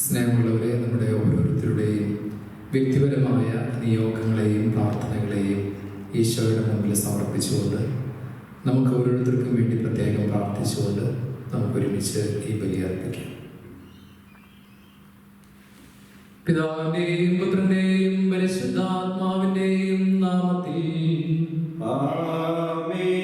സ്നേഹമുള്ളവരെ, നമ്മുടെ ഓരോരുത്തരുടെയും വ്യക്തിപരമായ നിയോഗങ്ങളെയും പ്രാർത്ഥനകളെയും ഈശോയുടെ മുമ്പിൽ സമർപ്പിച്ചുകൊണ്ട് നമുക്ക് ഓരോരുത്തർക്കും വേണ്ടി പ്രത്യേകം പ്രാർത്ഥിച്ചുകൊണ്ട് നമുക്കൊരുമിച്ച് ഈ ബലി അർപ്പിക്കാം. പിതാവിന്റെയും പുത്രന്റെയും പരിശുദ്ധാത്മാവിന്റെയും നാമത്തിൽ ആമേൻ.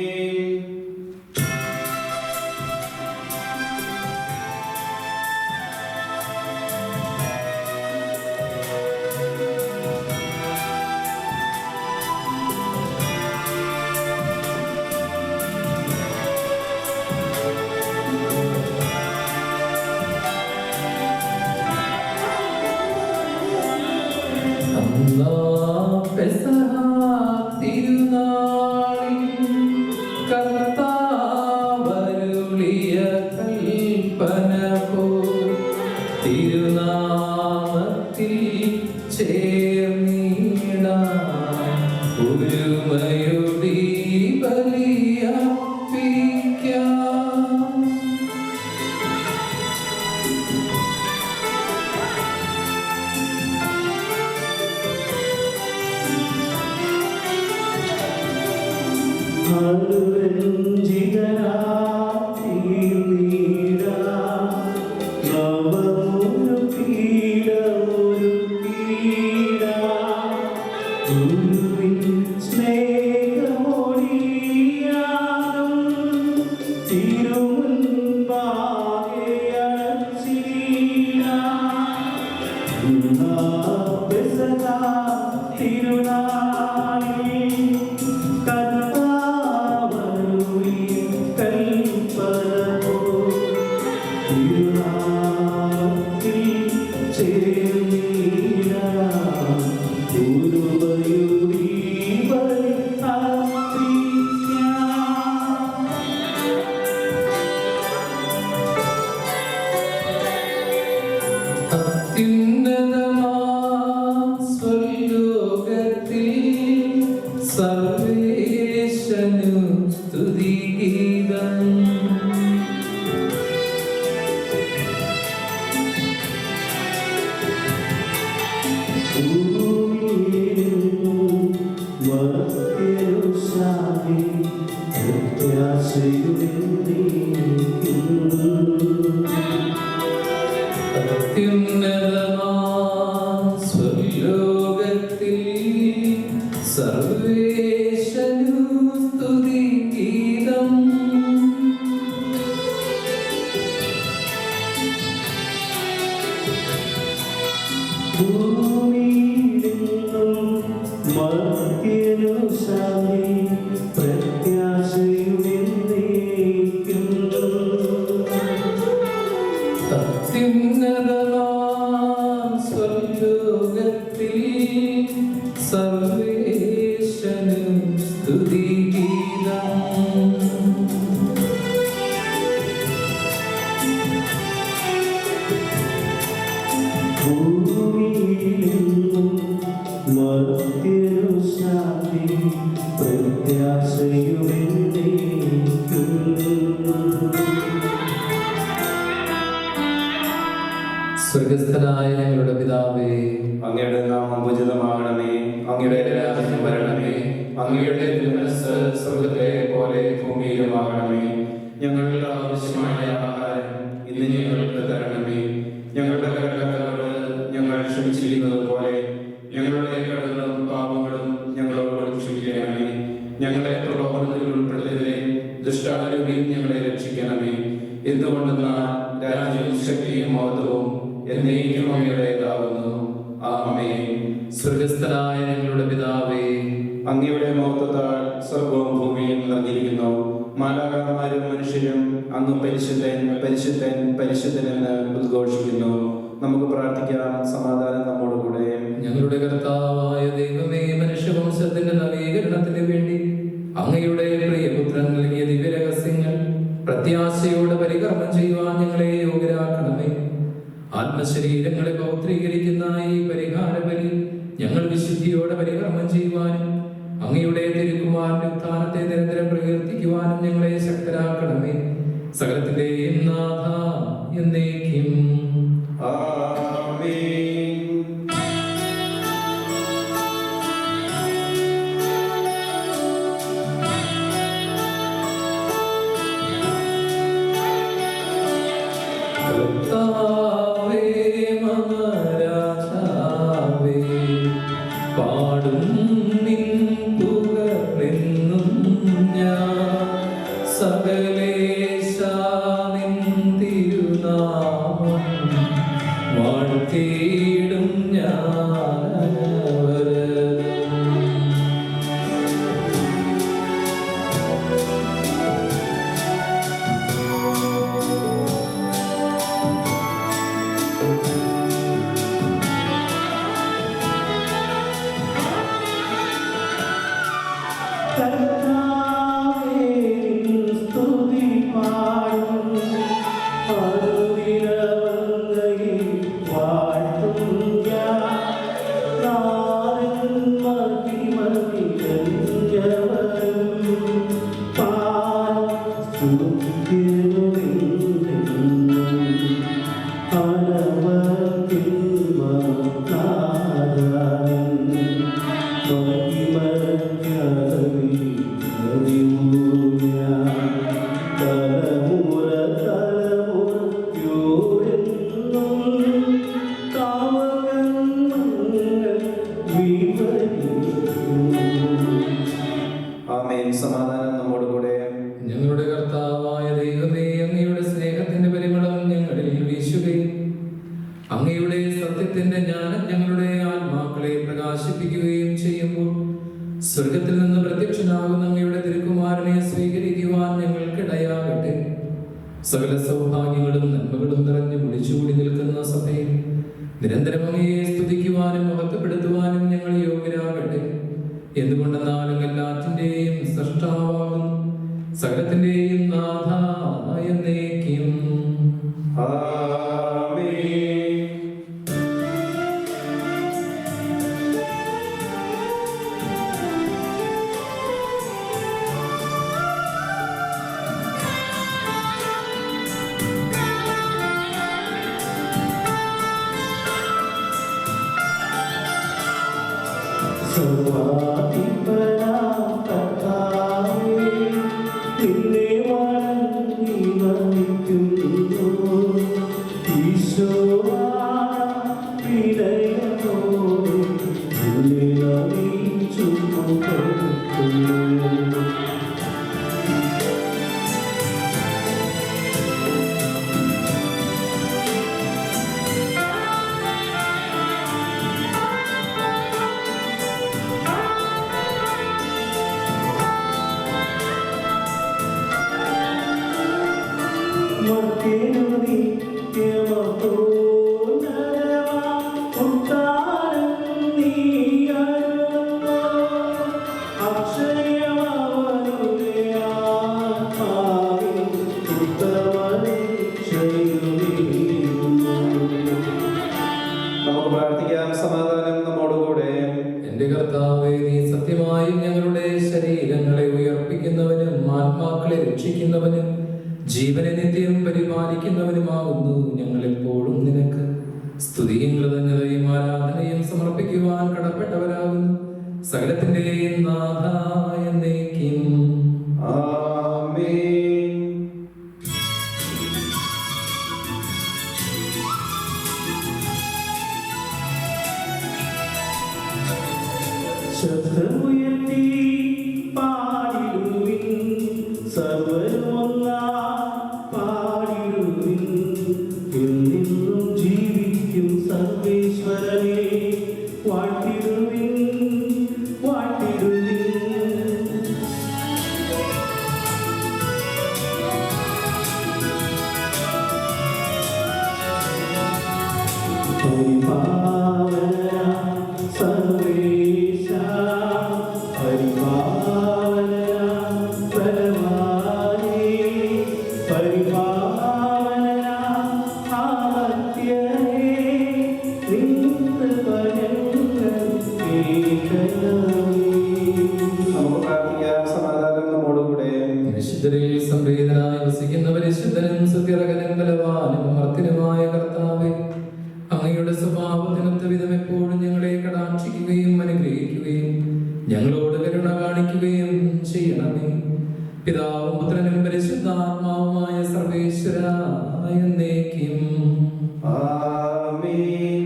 Yes, സ്വർഗസ്ഥനായ ഞങ്ങളുടെ പിതാവേ, അങ്ങയുടെ നാമം പൂജിതമാകണമേ. അങ്ങയുടെ രാജ്യം വരണമേ. അങ്ങയുടെ തിരുമനസ്സ് സ്വർഗ്ഗത്തിലെ പോലെ ഭൂമിയിലുമാകണമേ. ഞങ്ങൾക്ക് ആവശ്യമായ ആഹാരം ഇന്ന് ഞങ്ങൾക്ക് തരണമേ. ഞങ്ങളുടെ കടക്കാരോട് ഞങ്ങൾ ക്ഷമിച്ചിരിക്കുന്നത് പോലെ ഞങ്ങളുടെ കടങ്ങളും പാപങ്ങളും ഞങ്ങളോട് ക്ഷമിക്കണമേ. ഞങ്ങളെ പ്രലോഭനത്തിൽ ഉൾപ്പെടുത്തരുതേ, ദുഷ്ടാരൂപിയിൽ ഞങ്ങളെ രക്ഷിക്കണമേ. എന്തുകൊണ്ടെന്നാൽ രാജ്യവും ശക്തിയും മഹത്വവും എന്നേക്കും അങ്ങയുടേതാകുന്നു. ആമേൻ. സ്വർഗസ്ഥനായ ഞങ്ങളുടെ പിതാവേ, അങ്ങയുടെ മഹത്വത്താൽ സ്വർഗവും ഭൂമിയും നിറഞ്ഞിരിക്കുന്നു. മാലാഖമാരും മനുഷ്യരും അങ്ങ് പരിശുദ്ധൻ പരിശുദ്ധൻ പരിശുദ്ധൻ എന്ന് ഉദ്ഘോഷിക്കുന്നു. നമുക്ക് പ്രാർത്ഥിക്കാം. സമാധാനം നമ്മോടുകൂടെ. ഞങ്ങളുടെ കർത്താവായ ദൈവമേ, മനുഷ്യവംശത്തിന്റെ നവീകരണത്തിന് വേണ്ടി അങ്ങയുടെ പ്രിയപുത്രൻ നൽകിയ ദിവ്യരഹസ്യങ്ങൾ പ്രത്യാശയോടെ പരികർമ്മം ചെയ്യുവാൻ ഞങ്ങളെ യോഗ്യരാക്കണമേ. ആത്മശരീരങ്ങളെ പൗത്രീകരിക്കുന്ന ഈ പരിഹാര ബലി ഞങ്ങൾ വിശുദ്ധിയോടെ പരികർമ്മം ചെയ്യുവാനും അങ്ങയുടെ തിരുക്കുമാരന്റെ ഉത്ഥാനത്തെ നിരന്തരം പ്രകീർത്തിക്കുവാനും ഞങ്ങളെ ശക്തരാക്കണമേ. സകലത്തിന്റെയും നാഥ എന്നേക്കും ആമേൻ. കർത്താവേ, മമ രാജാവേ, പാടും നിൻ പുകഴെന്നും ഞാൻ. സകലേശാ നിൻ തിരുനാമം വാഴ്ത്തിയിടും ഞാൻ അനവരതം. ആമേൻ. സമാധാനം നമ്മോടുകൂടെ. ഞങ്ങളുടെ കർത്താവായ ദൈവമേ, അങ്ങയുടെ സ്നേഹത്തിന്റെ പരിമളം ഞങ്ങളിൽ വീശുകയും അങ്ങയുടെ സത്യത്തിന്റെ ജ്ഞാനം ഞങ്ങളുടെ ആത്മാക്കളെ പ്രകാശിപ്പിക്കുകയും ചെയ്യുമ്പോൾ സ്വർഗത്തിൽ നിന്ന് പ്രത്യക്ഷനാകുന്ന അങ്ങയുടെ തിരുക്കുമാരനെ സ്വീകരിക്കുവാൻ ഞങ്ങൾക്കിടയാകട്ടെ. സകല സൗഭാഗ്യങ്ങളും നന്മകളും നിറഞ്ഞു മുടിച്ചുകൂടി നിൽക്കുന്ന സഭയിൽ നിരന്തരം അങ്ങയെ സ്തുതിക്കുവാനും മഹത്വപ്പെടുത്തുവാനും ഞങ്ങൾ യോഗ്യരാകട്ടെ. എന്തുകൊണ്ടെന്നാലും എല്ലാറ്റിന്റെയും സൃഷ്ടാവാകുന്നു, സകലത്തിന്റെയും നാഥ എന്നേക്കും ആമേൻ. അക്ഷയമാവ ആത്മാക്കളെ രക്ഷിക്കുന്നവനും ജീവനെ നിത്യം പരിപാലിക്കുന്നവനുമാകുന്നു. ഞങ്ങൾ എപ്പോഴും നിനക്ക് സ്തുതിയും കൃതജ്ഞതയും ആരാധനയും സമർപ്പിക്കുവാൻ കടപ്പെട്ടവരാകുന്നു. സകലത്തിന്റെയും നാഥായ എന്നേക്കും. ആമേൻ. ശബ്ദമുയർത്തി പാടിടുവിൻ, സർവ്വരുമൊന്നായി പാടിടുവിൻ. എന്നെന്നും ജീവിക്കും സർവേശ്വരനെ വാഴ്ത്തിടുവിൻ, വാഴ്ത്തിടുവിൻ. നമുക്ക് പ്രാർത്ഥിക്കാം. സമാധാനം നമ്മോടുകൂടെ. വിശുദ്ധരിൽ സംപ്രീതനായി വസിക്കുന്ന പരിശുദ്ധനും സുത്യർഹനും ബലവാനും അമർത്യനുമായ കർത്താവേ, അങ്ങയുടെ സ്വഭാവത്തിനൊത്ത വിധം എപ്പോഴും ഞങ്ങളെ കടാക്ഷിക്കുകയും അനുഗ്രഹിക്കുകയും ഞങ്ങളോട് കരുണ കാണിക്കുകയും ചെയ്യണമേ. പിതാവും പുത്രനും പരിശുദ്ധാത്മാവുമായ സർവേശ്വരായ എന്നേക്കും. ആമേൻ.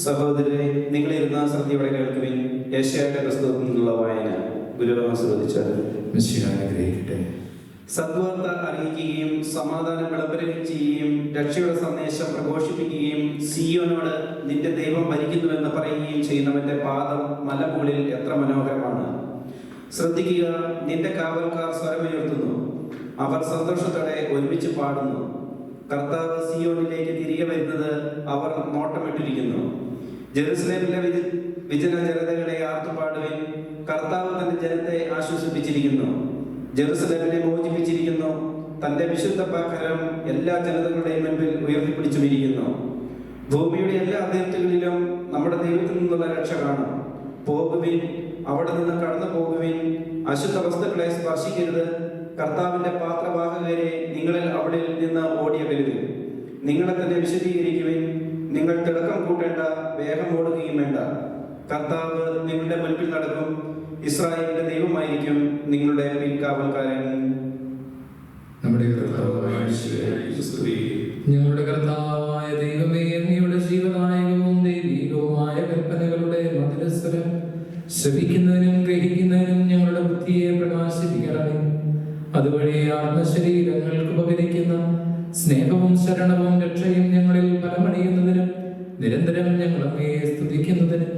സഹോദരരെ, നിങ്ങളിരുന്ന ശ്രദ്ധയോടെ കേൾക്കുവിൻ. യെശയ്യായുടെ പുസ്തകത്തിൽ നിന്നുള്ള വായന ഗുരു ആസ്വദിച്ചാൽ മിശിഹായെ അനുഗ്രഹിക്കട്ടെ. സദ്വാർത്ത അറിയിക്കുകയും സമാധാനം വിളംബരം ചെയ്യുകയും രക്ഷയുടെ സന്ദേശം പ്രഘോഷിപ്പിക്കുകയും സിയോനോട് നിന്റെ ദൈവം ഭരിക്കുന്നുവെന്ന് പറയുകയും ചെയ്യുന്നവന്റെ പാദം മലമുകളിൽ എത്ര മനോഹരമാണ്. ശ്രദ്ധിക്കുക, നിന്റെ കാവൽക്കാർ സ്വരമുയർത്തുന്നു, അവർ സന്തോഷത്തോടെ ഒരുമിച്ച് പാടുന്നു. കർത്താവ് സിയോനിലേക്ക് തിരികെ വരുന്നത് അവർ നോട്ടമിട്ടിരിക്കുന്നു. ജെറുസലേമിലെ വിജന ജനതകളെ ആർത്തുപാടുവിൻ. കർത്താവ് തന്റെ ജനത്തെ ആശ്വസിപ്പിച്ചിരിക്കുന്നു, ജെറുസലേമിനെ മോചിപ്പിച്ചിരിക്കുന്നു. തന്റെ വിശുദ്ധ പാകരം എല്ലാ ജനതകളുടെയും മുൻപിൽ ഉയർത്തിപ്പിടിച്ചുമിരിക്കുന്നു. ഭൂമിയുടെ എല്ലാ അതിർത്തികളിലും നമ്മുടെ ദൈവത്തിൽ നിന്നുള്ള രക്ഷ കാണും. പോകുവിൻ, അവിടെ നിന്ന് കടന്നു പോകുവിൻ. അശുദ്ധ വസ്തുക്കളെ സ്പർശിക്കരുത്. കർത്താവിന്റെ പാത്രവാഹകരെ നിങ്ങളിൽ അവിടെ നിന്ന് ഓടിയകലുവിൻ. നിങ്ങളെ തന്നെ വിശദീകരിക്കുവിൻ. നിങ്ങൾ തിളക്കം കൂട്ടേണ്ട, വേഗം ഓടുകയും വേണ്ട. കർത്താവ് നിങ്ങളുടെ മുൻപിൽ നടക്കും. ഇസ്രായേലിന്റെ ദൈവമായിരിക്കും നിങ്ങളുടെ പിൻകാവൽക്കാരൻ. നമ്മുടെ കർത്താവായ യേശുവേ സ്തുതി. ഞങ്ങളുടെ കർത്താവായ ദൈവമേ, അങ്ങയുടെ ജീവദായകവും ദൈവികവുമായ കൽപ്പനകളുടെ മധുരസ്വരം ശ്രവിക്കുന്നതിനും ഗ്രഹിക്കുന്നതിനും ഞങ്ങളുടെ ബുദ്ധിയെ പ്രകാശിപ്പിക്കണമേ. അതുവഴി ആത്മശരീരങ്ങൾക്ക് ഉപകരിക്കുന്ന സ്നേഹവും ശരണവും രക്ഷയും ഞങ്ങളിൽ ഫലമണിയുന്നതിനും നിരന്തരം ഞങ്ങൾ അങ്ങയെ സ്തുതിക്കുന്നതിനും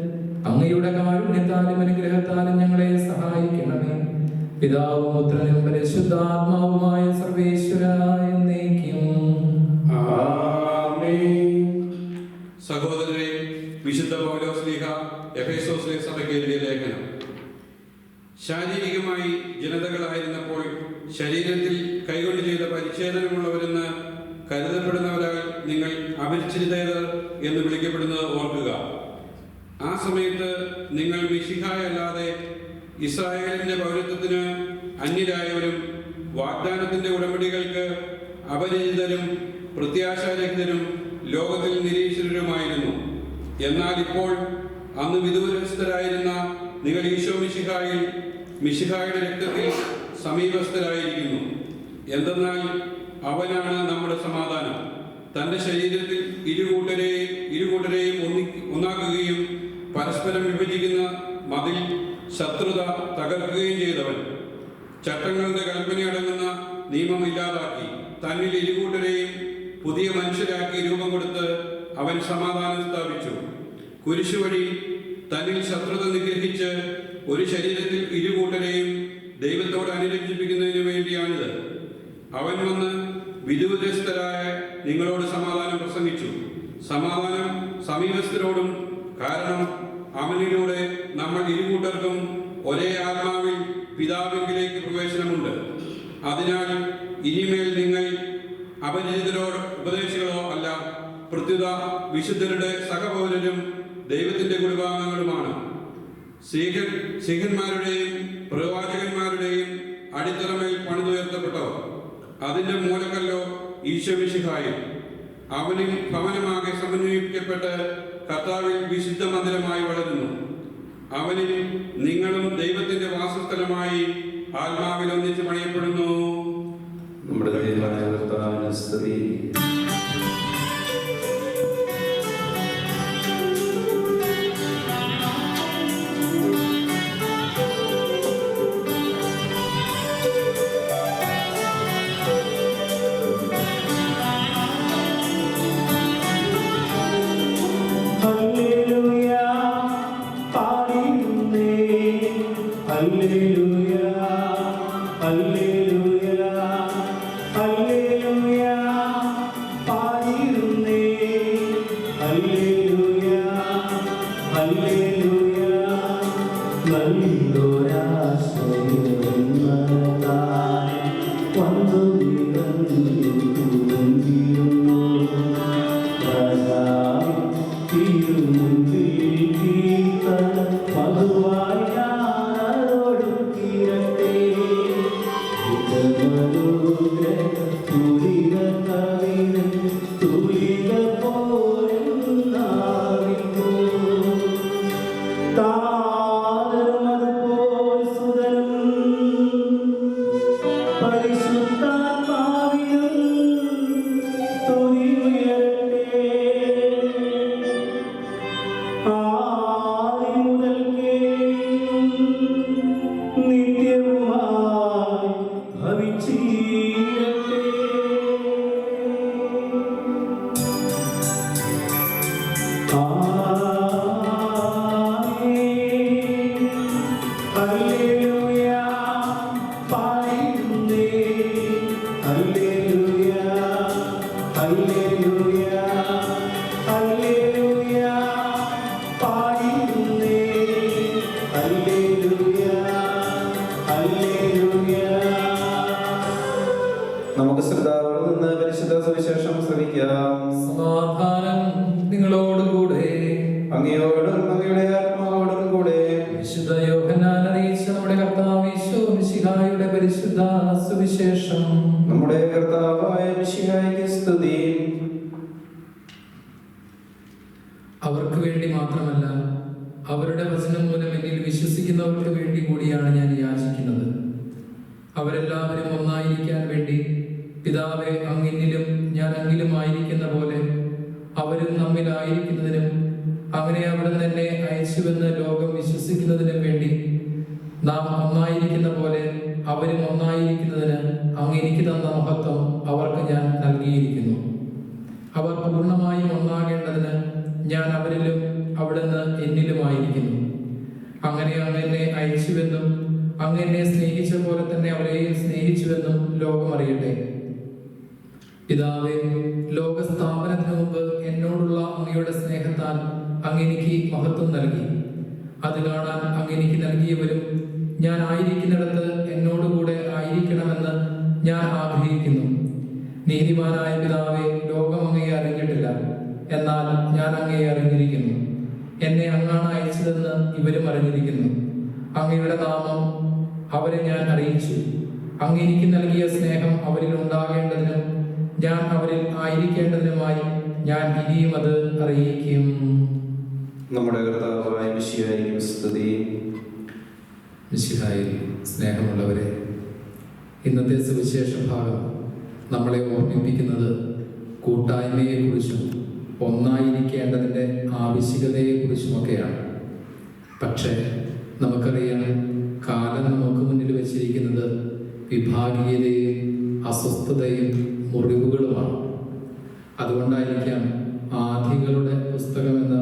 അങ്ങയുടെ കാരുണ്യത്താലും അനുഗ്രഹത്താലും ഞങ്ങളെ സഹായിക്കണമേ. പിതാവും പുത്രനും പരിശുദ്ധാത്മാവുമായ സർവേശ്വരായ എന്നേക്കും. ആമേൻ. സഹോദരരെ, വിശുദ്ധ പൗലോസ്ലീഹ എഫേസോസിലെ സഭയ്ക്ക് എഴുതിയ ലേഖനം. ശാരീരികമായി ജനതകളായിരുന്നപ്പോൾ ശരീരത്തിൽ കൈകൊണ്ട് ചെയ്ത പരിച്ഛേദനമുള്ളവരെന്ന് കരുതപ്പെടുന്നവരാൽ നിങ്ങൾ അപരിച്ഛിതർ എന്ന് വിളിക്കപ്പെടുന്നത് ഓർക്കുക. ആ സമയത്ത് നിങ്ങൾ മിശിഹായല്ലാതെ ഇസ്രായേലിന്റെ പൗരത്വത്തിന് അന്യരായവരും വാഗ്ദാനത്തിന്റെ ഉടമ്പടികൾക്ക് അപരിചിതരും പ്രത്യാശാരഹിതരും ലോകത്തിൽ നിരീശ്വരരുമായിരുന്നു. എന്നാൽ ഇപ്പോൾ അന്ന് വിദൂരസ്ഥരായിരുന്ന നിങ്ങൾ ഈശോ മിശിഹായുടെ രക്തത്തിൽ സമീപസ്ഥരായിരിക്കുന്നു. എന്തെന്നാൽ അവനാണ് നമ്മുടെ സമാധാനം. തന്റെ ശരീരത്തിൽ ഇരുകൂട്ടരെയും ഒന്നാക്കുകയും പരസ്പരം വിഭജിക്കുന്ന മതിൽ ശത്രുത തകർക്കുകയും ചെയ്തവൻ. ചട്ടങ്ങളുടെ കൽപ്പനയടങ്ങുന്ന നിയമം ഇല്ലാതാക്കി തന്നിൽ ഇരുകൂട്ടരെയും പുതിയ മനുഷ്യരാക്കി രൂപം കൊടുത്ത് അവൻ സമാധാനം സ്ഥാപിച്ചു. കുരിശുവഴി തന്നിൽ ശത്രുത നിഗ്രഹിച്ച് ഒരു ശരീരത്തിൽ ഇരുകൂട്ടരെയും ദൈവത്തോട് അനുരഞ്ജിപ്പിക്കുന്നതിന് വേണ്ടിയാണിത്. അവൻ വന്ന് വിദൂരസ്ഥരായ നിങ്ങളോട് സമാധാനം പ്രസംഗിച്ചു. സമാധാനം സമീപസ്ഥരോടും, കാരണം അവനിലൂടെ നമ്മൾ ഇരുകൂട്ടർക്കും ഒരേ ആത്മാവിൽ പിതാവിലേക്ക് പ്രവേശനമുണ്ട്. അതിനാൽ ഇനിമേൽ നിങ്ങൾ അപരിചിതരോ ഉപദേശികളോ അല്ല, പ്രത്യുത വിശുദ്ധരുടെ സഹപൗരരും ദൈവത്തിന്റെ കുടുംബാംഗങ്ങളുമാണ്. സിംഹന്മാരുടെയും പ്രവാചകന്മാരുടെയും അടിത്തറമേൽ പണിതുയർത്തപ്പെട്ടവർ. അതിന്റെ മൂലക്കല്ലോ ഈശോമിശിഹായും. അവനും ഭവനമാകെ സമന്വയിപ്പിക്കപ്പെട്ട് കർത്താവിൽ വിശുദ്ധ മന്ദിരമായി വളരുന്നു. അവനിൽ നിങ്ങളും ദൈവത്തിന്റെ വാസസ്ഥലമായി ആത്മാവിൽ ഒന്നിച്ച് പണിയപ്പെടുന്നു. നമ്മുടെ ദൈവമായ കർത്താവിന് സ്തുതി. ഹല്ലേലൂയ പാടിടുന്നേ, ഹല്ലേലൂയ ഹല്ലേലൂയ ഹല്ലേലൂയ പാടിടുന്നേ, ഹല്ലേലൂയ ഹല്ലേലൂയ. നല്ലൊരാശ്രയമെന്നതായി വന്നു നിറഞ്ഞിരുന്നു രാജാവിൻ തിരുമുൻപിൽ കീർത്തന മധുവായി ഞാനോടു തീരട്ടെ. തുലിക കവിത തുലിക പോലെന്നാവിന്നു താരമതുപോൽ സുതനും പരിശുദ്ധാത്മാവിനും തുതി ഉയരട്ടെ. ആദി മുതൽക്കേ നിത്യവുമായി ഭവിച്ചിരട്ടെ. ആമേൻ. ഹല്ലേലൂയ പാടിടുന്നേ, ഹല്ലേലൂയ ഹല്ലേലൂയ ഹല്ലേലൂയ പാടിടുന്നേ, ഹല്ലേലൂയ ഹല്ലേലൂയ. നമുക്ക് ശ്രദ്ധാവോടെ നിന്ന് പരിശുദ്ധ സുവിശേഷം ശ്രമിക്കാം. സമാധാനം നിങ്ങളോടുകൂടെ. അങ്ങയോടും അങ്ങയുടെ ആത്മാവോടും കൂടെ. വിശുദ്ധ യോഹന്നാൻ അറിയിച്ച നമ്മുടെ കർത്താവ് ഈശോമിശിഹായുടെ പരിശുദ്ധ സുവിശേഷം. നമ്മുടെ കർത്താവായ മിശിഹായ്ക്ക് സ്തുതി. അവർക്ക് വേണ്ടി മാത്രമല്ല, അവരുടെ വചനം മൂലം എന്നിൽ വിശ്വസിക്കുന്നവർക്ക് വേണ്ടി കൂടിയാണ് ഞാൻ യാചിക്കുന്നത്. അവരെല്ലാവരും ഒന്നായിരിക്കാൻ വേണ്ടി പിതാവേ, അങ്ങിന്നിലും ഞാൻ അങ്ങിലും ആയിരിക്കുന്ന പോലെ അവരും നമ്മിലായിരിക്കുന്നതിനും അങ്ങനെ അവിടെ തന്നെ അയച്ചുവെന്ന് ലോകം വിശ്വസിക്കുന്നതിനും വേണ്ടി നാം ഒന്നായിരിക്കുന്ന പോലെ അവരും ഒന്നായിരിക്കുന്നതിന് അങ്ങ് എനിക്ക് തന്ന മഹത്വം അവർക്ക് ഞാൻ നൽകിയിരിക്കുന്നു. അവർ പൂർണ്ണമായും ഒന്നാകേണ്ടതിന് ഞാൻ അവരിലും അവിടുന്ന് എന്നിലുമായിരിക്കുന്നു. അങ്ങനെ അങ്ങ് എന്നെ അയച്ചുവെന്നും അങ്ങ് എന്നെ സ്നേഹിച്ച പോലെ തന്നെ അവരെയും സ്നേഹിച്ചുവെന്നും ലോകം അറിയട്ടെ. പിതാവേ, ലോകസ്ഥാപനത്തിന് മുമ്പ് എന്നോടുള്ള അങ്ങയുടെ സ്നേഹത്താൽ അങ്ങ് എനിക്ക് മഹത്വം നൽകി. അത് കാണാൻ അങ്ങ് എനിക്ക് നൽകിയവരും ഞാൻ ആയിരിക്കുന്നിടത്ത് എന്നോടുകൂടെ ആയിരിക്കണമെന്ന് ഞാൻ ആഗ്രഹിക്കുന്നു. നീതിമാനായ പിതാവേ, ലോകം അങ്ങയെ അറിഞ്ഞിട്ടില്ല, എന്നാൽ ഞാൻ അങ്ങയെ അറിഞ്ഞിരിക്കുന്നു. എന്നെ അങ്ങാണ് അയച്ചതെന്ന് ഇവരും അറിഞ്ഞിരിക്കുന്നു. അങ്ങയുടെ നാമം അവരെ ഞാൻ അറിയിച്ചു. അങ്ങ് എനിക്ക് നൽകിയ സ്നേഹം അവരിൽ ഉണ്ടാകേണ്ടതിനും ഞാൻ അവരിൽ ആയിരിക്കേണ്ടതിനുമായി ഞാൻ ഇനിയും അത് അറിയിക്കും. നമ്മുടെ കർത്താവായ മിശിഹായ്ക്ക് സ്തുതി. മിശിഹായിൽ സ്നേഹമുള്ളവരെ, ഇന്നത്തെ സുവിശേഷ ഭാഗം നമ്മളെ ഓർമ്മിപ്പിക്കുന്നത് കൂട്ടായ്മയെക്കുറിച്ചും ഒന്നായിരിക്കേണ്ടതിൻ്റെ ആവശ്യകതയെക്കുറിച്ചുമൊക്കെയാണ്. പക്ഷേ നമുക്കറിയാം, കാലം നമുക്ക് മുന്നിൽ വച്ചിരിക്കുന്നത് വിഭാഗീയതയും അസ്വസ്ഥതയും മുറിവുകളുമാണ്. അതുകൊണ്ടായിരിക്കാം ആദികളുടെ പുസ്തകം എന്ന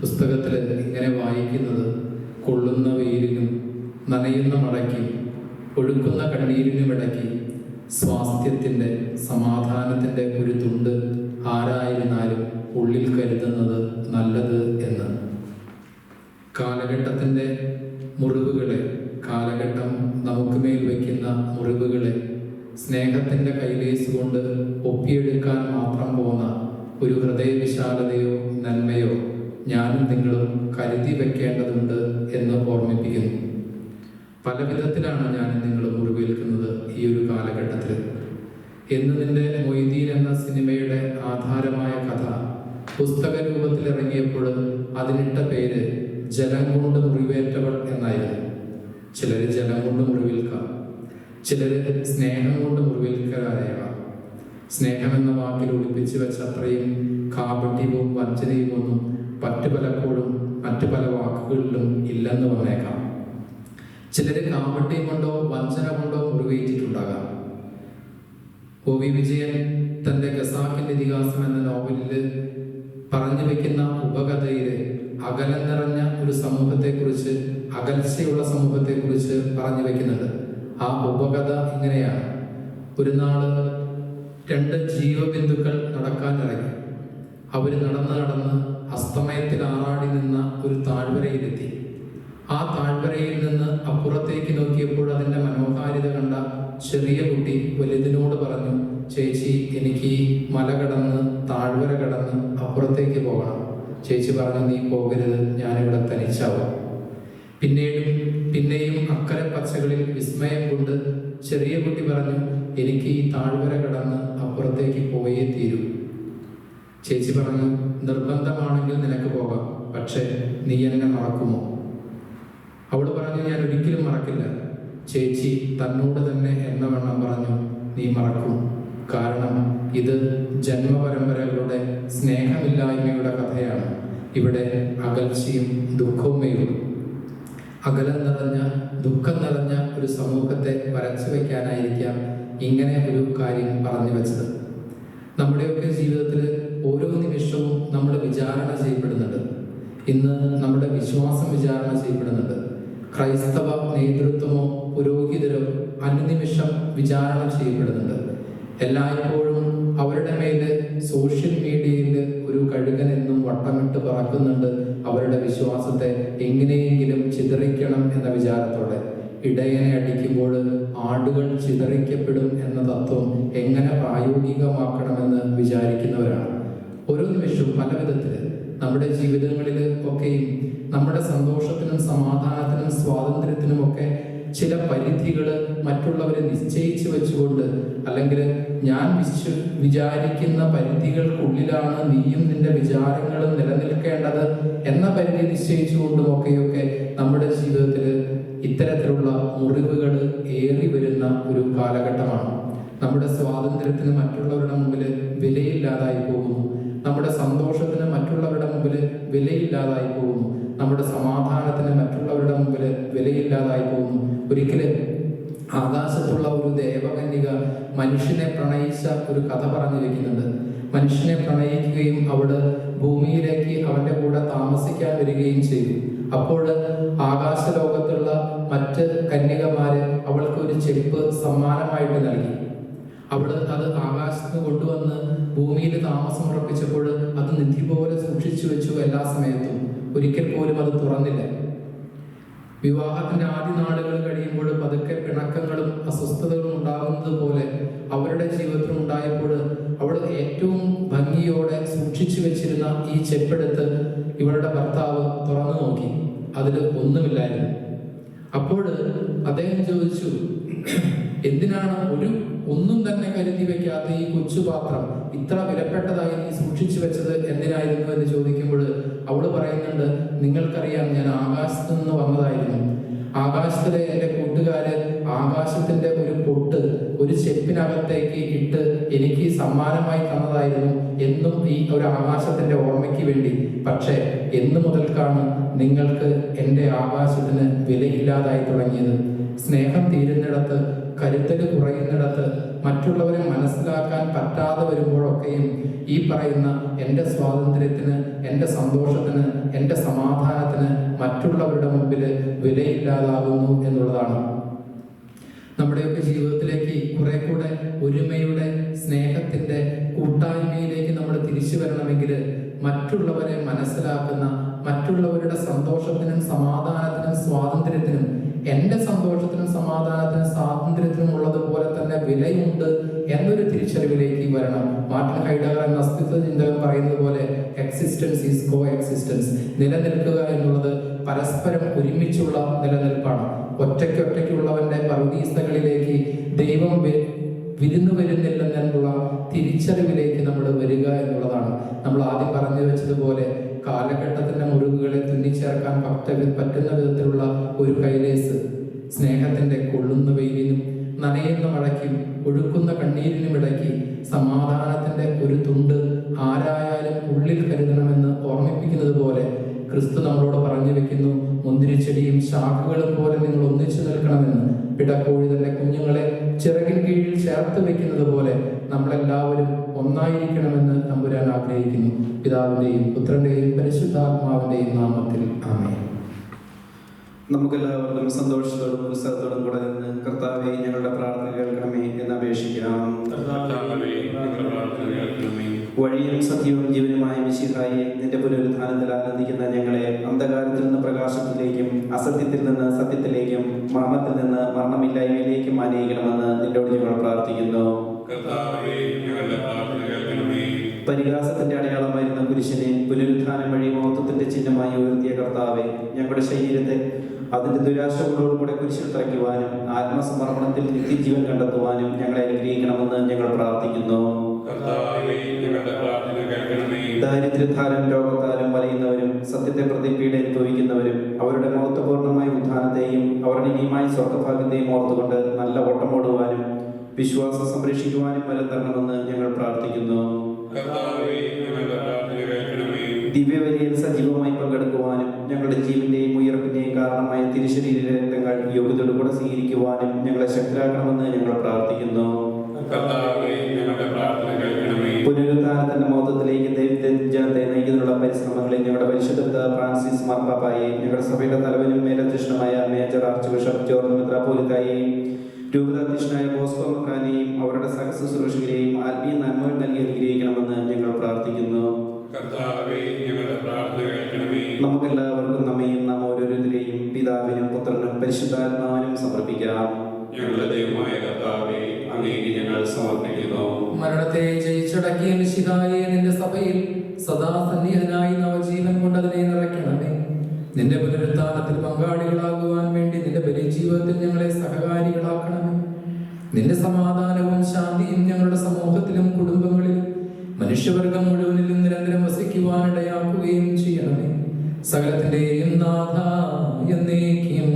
പുസ്തകത്തിൽ ഇങ്ങനെ വായിക്കുന്നത്: കൊള്ളുന്ന വെയിലിനും നനയുന്ന മഴയ്ക്കും ഒഴുക്കുന്ന കണ്ണീരിനുമിടയ്ക്ക് സ്വാസ്ഥ്യത്തിൻ്റെ സമാധാനത്തിൻ്റെ ഒരു തുണ്ട് ആരായിരുന്നാലും ഉള്ളിൽ കരുതുന്നത് നല്ലത് എന്ന്. കാലഘട്ടത്തിൻ്റെ മുറിവുകളെ, കാലഘട്ടം നമുക്ക് മേൽ വയ്ക്കുന്ന മുറിവുകളെ സ്നേഹത്തിൻ്റെ കൈലേസ് കൊണ്ട് ഒപ്പിയെടുക്കാൻ മാത്രം പോന്ന ഒരു ഹൃദയവിശാലതയോ നന്മയോ ഞാനും നിങ്ങളും കരുതി വെക്കേണ്ടതുണ്ട് എന്ന് ഓർമ്മിപ്പിക്കുന്നു. പല വിധത്തിലാണ് ഞാൻ നിങ്ങൾ മുറിവേൽക്കുന്നത് ഈ ഒരു കാലഘട്ടത്തിൽ. എന്ന് നിന്റെ മൊയ്തീൻ എന്ന സിനിമയുടെ ആധാരമായ കഥ പുസ്തക രൂപത്തിൽ ഇറങ്ങിയപ്പോൾ അതിനിട്ട പേര് ജലം കൊണ്ട് മുറിവേറ്റവൾ എന്നായിരുന്നു. ചിലര് ജലം കൊണ്ട് മുറിവേൽക്കാം, ചിലര് സ്നേഹം കൊണ്ട് മുറിവേൽക്കാരായവാം. സ്നേഹം എന്ന വാക്കിൽ ഒളിപ്പിച്ചു വെച്ച അത്രയും കാപട്യവും വഞ്ചനയും ഒന്നും പലപ്പോഴും മറ്റു പല വാക്കുകളിലും ഇല്ലെന്ന് പറഞ്ഞേക്കാം. ചിലര് കാപട്യം കൊണ്ടോ വഞ്ചന കൊണ്ടോ മുറിവേറ്റിട്ടുണ്ടാകാം. ഒ വി വിജയൻ തന്റെ ഖസാക്കിന്റെ ഇതിഹാസം എന്ന നോവലില് പറഞ്ഞു വെക്കുന്ന ഉപകഥയില് അകലം നിറഞ്ഞ ഒരു സമൂഹത്തെക്കുറിച്ച്, അകൽച്ചയുള്ള സമൂഹത്തെക്കുറിച്ച് പറഞ്ഞു വെക്കുന്നുണ്ട്. ആ ഉപകഥ ഇങ്ങനെയാണ്: ഒരു നാള് 2 ജീവബിന്ദുക്കൾ നടക്കാനിറങ്ങി. അവര് നടന്ന് അസ്തമയത്തിൽ ആറാടി നിന്ന ഒരു താഴ്വരയിലെത്തി. ആ താഴ്വരയിൽ നിന്ന് അപ്പുറത്തേക്ക് നോക്കിയപ്പോൾ അതിന്റെ മനോഹാരിത കണ്ട ചെറിയ കുട്ടി വലുതിനോട് പറഞ്ഞു, ചേച്ചി, എനിക്ക് മല കടന്ന് താഴ്വര കടന്ന് അപ്പുറത്തേക്ക് പോകണം. ചേച്ചി പറഞ്ഞു, നീ പോകരുത്, ഞാനിവിടെ തനിച്ചാവും. പിന്നെയും അക്കരെ പച്ചകളിൽ വിസ്മയം കൊണ്ട് ചെറിയ കുട്ടി പറഞ്ഞു, എനിക്ക് ഈ താഴ്വര കടന്ന് അപ്പുറത്തേക്ക് പോയേ തീരൂ. ചേച്ചി പറഞ്ഞു, നിർബന്ധമാണെങ്കിൽ നിനക്ക് പോകാം, പക്ഷേ നീ എന്നെ മറക്കുമോ? അവൾ പറഞ്ഞു, ഞാൻ ഒരിക്കലും മറക്കില്ല. ചേച്ചി തന്നോട് തന്നെ എന്ന വണ്ണം പറഞ്ഞു, നീ മറക്കും. കാരണം ഇത് ജന്മപരമ്പരകളുടെ സ്നേഹമില്ലായ്മയുടെ കഥയാണ്. ഇവിടെ അകൽച്ചയും ദുഃഖവുമേയുള്ളൂ. അകലം നിറഞ്ഞ ദുഃഖം നിറഞ്ഞ ഒരു സമൂഹത്തെ വരച്ചു വയ്ക്കാനായിരിക്കാം ഇങ്ങനെ ഒരു കാര്യം പറഞ്ഞു വെച്ചത്. നമ്മുടെയൊക്കെ ജീവിതത്തിൽ ഓരോ നിമിഷവും നമ്മൾ വിചാരണ ചെയ്യപ്പെടുന്നുണ്ട്. ഇന്ന് നമ്മുടെ വിശ്വാസം വിചാരണ ചെയ്യപ്പെടുന്നുണ്ട്. ക്രൈസ്തവ നേതൃത്വമോ പുരോഹിതരോ അനുനിമിഷം വിചാരണ ചെയ്യപ്പെടുന്നുണ്ട്. എല്ലായ്പ്പോഴും അവരുടെ മേല് സോഷ്യൽ മീഡിയയിൽ ഒരു കഴുകൻ എന്നും വട്ടമിട്ട് പറക്കുന്നുണ്ട്. അവരുടെ വിശ്വാസത്തെ എങ്ങനെയെങ്കിലും ചിതറിക്കണം എന്ന വിചാരത്തോടെ ഇടയനെ അടിക്കുമ്പോൾ ആടുകൾ ചിതറിക്കപ്പെടും എന്ന തത്വം എങ്ങനെ പ്രായോഗികമാക്കണമെന്ന് വിചാരിക്കുന്നവരാണ്. ഓരോ നിമിഷവും പല വിധത്തില് നമ്മുടെ ജീവിതങ്ങളിൽ ഒക്കെയും നമ്മുടെ സന്തോഷത്തിനും സമാധാനത്തിനും സ്വാതന്ത്ര്യത്തിനും ഒക്കെ ചില പരിധികൾ മറ്റുള്ളവരെ നിശ്ചയിച്ചു വെച്ചുകൊണ്ട്, അല്ലെങ്കിൽ ഞാൻ വിചാരിക്കുന്ന പരിധികൾക്കുള്ളിലാണ് നീയും നിന്റെ വിചാരങ്ങളും നിലനിൽക്കേണ്ടത് എന്ന പരിധി നിശ്ചയിച്ചുകൊണ്ടും ഒക്കെയൊക്കെ നമ്മുടെ ജീവിതത്തിൽ ഇത്തരത്തിലുള്ള മുറിവുകൾ ഏറി വരുന്ന ഒരു കാലഘട്ടമാണ്. നമ്മുടെ സ്വാതന്ത്ര്യത്തിന് മറ്റുള്ളവരുടെ മുമ്പിൽ വിലയില്ലാതായി പോകുന്നു. നമ്മുടെ സന്തോഷത്തിന് മറ്റുള്ളവരുടെ മുമ്പിൽ വിലയില്ലാതായി പോകുന്നു. നമ്മുടെ സമാധാനത്തിന് മറ്റുള്ളവരുടെ മുമ്പിൽ വിലയില്ലാതായി പോകുന്നു. ഒരിക്കല് ആകാശത്തുള്ള ഒരു ദേവകന്യക മനുഷ്യനെ പ്രണയിച്ച ഒരു കഥ പറഞ്ഞു വെക്കുന്നുണ്ട്. മനുഷ്യനെ പ്രണയിക്കുകയും അവിടെ ഭൂമിയിലേക്ക് അവന്റെ കൂടെ താമസിക്കാൻ വരികയും ചെയ്തു. അപ്പോൾ ആകാശലോകത്തുള്ള മറ്റ് കന്യകമാര് അവൾക്ക് ഒരു ചെപ്പ് സമ്മാനമായിട്ട് നൽകി. അവള് അത് ആകാശത്ത് കൊണ്ടുവന്ന് ഭൂമിയിൽ താമസം ഉറപ്പിച്ചപ്പോൾ അത് നിധി പോലെ സൂക്ഷിച്ചു വെച്ചു. എല്ലാ സമയത്തും ഒരിക്കൽ പോലും അത് തുറന്നില്ല. വിവാഹത്തിന്റെ ആദ്യ നാളുകൾ കഴിയുമ്പോൾ പതുക്കെ പിണക്കങ്ങളും അസ്വസ്ഥതകളും ഉണ്ടാകുന്നത് പോലെ അവരുടെ ജീവിതത്തിൽ ഉണ്ടായപ്പോൾ അവൾ ഏറ്റവും ഭംഗിയോടെ സൂക്ഷിച്ചു വെച്ചിരുന്ന ഈ ചെപ്പെടുത്ത് ഇവളുടെ ഭർത്താവ് തുറന്നു നോക്കി. അതിൽ ഒന്നുമില്ലായിരുന്നു. അപ്പോൾ അദ്ദേഹം ചോദിച്ചു, എന്തിനാണ് ഒന്നും തന്നെ കരുതി വെക്കാത്ത ഈ കൊച്ചുപാത്രം ഇത്ര വിലപ്പെട്ടതായി നീ സൂക്ഷിച്ചു വെച്ചത് എന്തിനായിരുന്നു എന്ന് ചോദിക്കുമ്പോൾ അവള് പറയുന്നുണ്ട്, നിങ്ങൾക്കറിയാം, ഞാൻ ആകാശത്ത് നിന്ന് വന്നതായിരുന്നു. ആകാശത്തിലെ എൻ്റെ കൂട്ടുകാര് ആകാശത്തിന്റെ ഒരു പൊട്ട് ഒരു ചെപ്പിനകത്തേക്ക് ഇട്ട് എനിക്ക് സമ്മാനമായി തന്നതായിരുന്നു, എന്നും ഈ ഒരു ആകാശത്തിന്റെ ഓർമ്മയ്ക്ക് വേണ്ടി. പക്ഷെ എന്നു മുതൽക്കാണ് നിങ്ങൾക്ക് എൻ്റെ ആകാശത്തിന് വിലയില്ലാതായി തുടങ്ങിയത്? സ്നേഹം തീരുന്നിടത്ത്, കരുതല് കുറയുന്നിടത്ത്, മറ്റുള്ളവരെ മനസ്സിലാക്കാൻ പറ്റാതെ വരുമ്പോഴൊക്കെയും ഈ പറയുന്ന എൻ്റെ സ്വാതന്ത്ര്യത്തിന്, എൻ്റെ സന്തോഷത്തിന്, എൻ്റെ സമാധാനത്തിന് മറ്റുള്ളവരുടെ മുമ്പിൽ വിലയില്ലാതാകുന്നു എന്നുള്ളതാണ്. നമ്മുടെയൊക്കെ ജീവിതത്തിലേക്ക് കുറെ കൂടെ ഒരുമയുടെ, സ്നേഹത്തിന്റെ, കൂട്ടായ്മയിലേക്ക് നമ്മൾ തിരിച്ചു വരണമെങ്കിൽ മറ്റുള്ളവരെ മനസ്സിലാക്കുന്ന, മറ്റുള്ളവരുടെ സന്തോഷത്തിനും സമാധാനത്തിനും സ്വാതന്ത്ര്യത്തിനും എൻ്റെ സന്തോഷത്തിനും സമാധാനത്തിനും സ്വാതന്ത്ര്യത്തിനും ഉള്ളതുപോലെ തന്നെ വിലയുണ്ട് എന്നൊരു തിരിച്ചറിവിലേക്ക് വരണം. മാർട്ടിൻ ഹൈഡഗർ എന്ന അസ്തിത്വ ചിന്തകൻ പറയുന്നത് പോലെ എക്സിസ്റ്റൻസ് ഈസ് കോ എക്സിസ്റ്റൻസ്. നിലനിൽക്കുക എന്നുള്ളത് പരസ്പരം ഒരുമിച്ചുള്ള നിലനിൽപ്പാണ്. ഒറ്റയ്ക്കുള്ളവന്റെ പറുദീസകളിലേക്ക് ദൈവം വിരുന്നു വരുന്നില്ലെന്നുള്ള തിരിച്ചറിവിലേക്ക് നമ്മൾ വരിക എന്നുള്ളതാണ്. നമ്മൾ ആദ്യം പറഞ്ഞു വെച്ചതുപോലെ കാലഘട്ടത്തിന്റെ മുറിവുകളെ തുന്നിച്ചേർക്കാൻ പറ്റുന്ന വിധത്തിലുള്ള ഒരു കൈലേസ് സ്നേഹത്തിന്റെ കൊള്ളുന്ന വെയിലിനും നനയുന്ന മഴയ്ക്കും ഒഴുക്കുന്ന കണ്ണീരിനും ഇടയ്ക്ക് സമാധാനത്തിന്റെ ഒരു തുണ്ട് ആരായാലും ഉള്ളിൽ കരുതണമെന്ന് ഓർമ്മിപ്പിക്കുന്നത് പോലെ ക്രിസ്തു നമ്മളോട് പറഞ്ഞു വെക്കുന്നു, മുന്തിരിച്ചെടിയും ശാഖകളും പോലെ നിങ്ങൾ ഒന്നിച്ചു നിൽക്കണമെന്ന്. പിടക്കോഴി തന്നെ കുഞ്ഞുങ്ങളെ ചിറകിൻ കീഴിൽ ചേർത്ത് വെക്കുന്നത് പോലെ നമ്മളെല്ലാവരും ഒന്നായിരിക്കണമെന്ന് തമ്പുരാൻ ആഗ്രഹിക്കുന്നു. പിതാവിന്റെയും പുത്രന്റെയും പരിശുദ്ധാത്മാവിന്റെയും നാമത്തിൽ ആമേൻ. നമുക്കെല്ലാവർക്കും സന്തോഷത്തോടും ഉത്സാഹത്തോടും കൂടെ നിന്ന് കർത്താവെ ഞങ്ങളുടെ പ്രാർത്ഥന കേൾക്കണമേ എന്ന് അപേക്ഷിക്കാം. വഴിയും സത്യവും ജീവനുമായ മിശിഹായെ, നിന്റെ പുനരുത്ഥാനത്തിൽ ആനന്ദിക്കുന്ന ഞങ്ങളെ അന്ധകാരത്തിൽ നിന്ന് പ്രകാശത്തിലേക്കും അസത്യത്തിൽ നിന്ന് സത്യത്തിലേക്കും മരണത്തിൽ നിന്ന് മരണമില്ലായ്മയിലേക്കും ആനയിക്കണമെന്ന് നിന്നോട് ഞങ്ങൾ പ്രാർത്ഥിക്കുന്നു. പരിഹാസത്തിന്റെ അടയാളമായിരുന്ന കുരിശിനെ പുനരുത്ഥാനം വഴി മഹത്വത്തിന്റെ ചിഹ്നമായി ഉയർത്തിയ കർത്താവെ, ഞങ്ങളുടെ ശരീരത്തെ അതിന്റെ ദുരാശകളോടുകൂടെ കുരിശിൽ തറയ്ക്കുവാനും ആത്മസമർപ്പണത്തിൽ നിത്യജീവൻ കണ്ടെത്തുവാനും ഞങ്ങളെ അനുഗ്രഹിക്കണമെന്ന് ഞങ്ങൾ പ്രാർത്ഥിക്കുന്നു. ദാരിദ്ര്യത്താലും രോഗത്താലും വലയുന്നവരും സത്യത്തെ പ്രതി പീഡ അനുഭവിക്കുന്നവരും അവരുടെ മഹത്വപൂർണ്ണമായ ഉത്ഥാനത്തെയും അവരുടെ ഇനിയുമായ സ്വർഗഭാഗ്യത്തെയും ഓർത്തുകൊണ്ട് നല്ല ഓട്ടമോടുവാനും വിശ്വാസം സംരക്ഷിക്കുവാനും ബലം തരണമെന്ന് ഞങ്ങൾ പ്രാർത്ഥിക്കുന്നു. ദിവ്യവലിയിൽ സജീവമായി പങ്കെടുക്കുവാനും ഞങ്ങളുടെ ജീവന്റെയും ഉയർപ്പിന്റെയും കാരണമായ തിരുശരീര രക്തങ്ങൾ യോഗ്യതയോടുകൂടെ സ്വീകരിക്കുവാനും ഞങ്ങളെ ശക്തരാക്കണമെന്ന് ഞങ്ങൾ പ്രാർത്ഥിക്കുന്നു. പുനരുദ്ധാനത്തിന്റെ മഹത്വത്തിലേക്ക് ജനത്തെ നയിക്കുന്നതിനുള്ള പരിശ്രമങ്ങളിൽ ഞങ്ങളുടെ പരിശുദ്ധ ഫ്രാൻസിസ് മാർപ്പാപ്പായെ, ഞങ്ങളുടെ സഭയുടെ തലവനും മേലധ്യക്ഷനുമായ മേജർ ആർച്ച് ബിഷപ്പ് ജോർജ് മെത്രാപ്പോലിത്തായെയും രൂപതാധ്യക്ഷനായ ബോസ്കോ മെത്രാനെയും അവരുടെ സഹശുശ്രൂഷകരെയും ആത്മീയ നന്മകൾ നൽകി അനുഗ്രഹിക്കണമെന്ന് ഞങ്ങൾ പ്രാർത്ഥിക്കുന്നു. നമുക്കെല്ലാവർക്കും നമ്മയും നാം ഓരോരുത്തരെയും പിതാവിനും പുത്രനും പരിശുദ്ധാത്മാവിനും സമർപ്പിക്കാം. ഞങ്ങളുടെ ദൈവമായ കർത്താവേ, അങ്ങേക്ക് ഞങ്ങൾ സമർപ്പിക്കുന്നു. മരണത്തെ ജയിച്ചടക്കിയ മിശിഹായെ, നിന്റെ സഭയിൽ സദാ സന്നിഹിതനായി നവജീവൻ കൊണ്ട് അതിനെ നിറയ്ക്കണമേ. നിന്റെ പുനരുത്ഥാനത്തിൽ പങ്കാളികളാകുവാൻ വേണ്ടി നിന്റെ ബലിജീവിതത്തിൽ ഞങ്ങളെ സഹകാരികളാക്കണമേ. നിന്റെ സമാധാനവും ശാന്തിയും ഞങ്ങളുടെ സമൂഹത്തിലും കുടുംബങ്ങളിലും മനുഷ്യവർഗം മുഴുവനിലും നിരന്തരം വസിക്കുവാനിടയാക്കുകയും ചെയ്യണമേ. സകലത്തിന്റെയും നാഥ എന്നേക്കും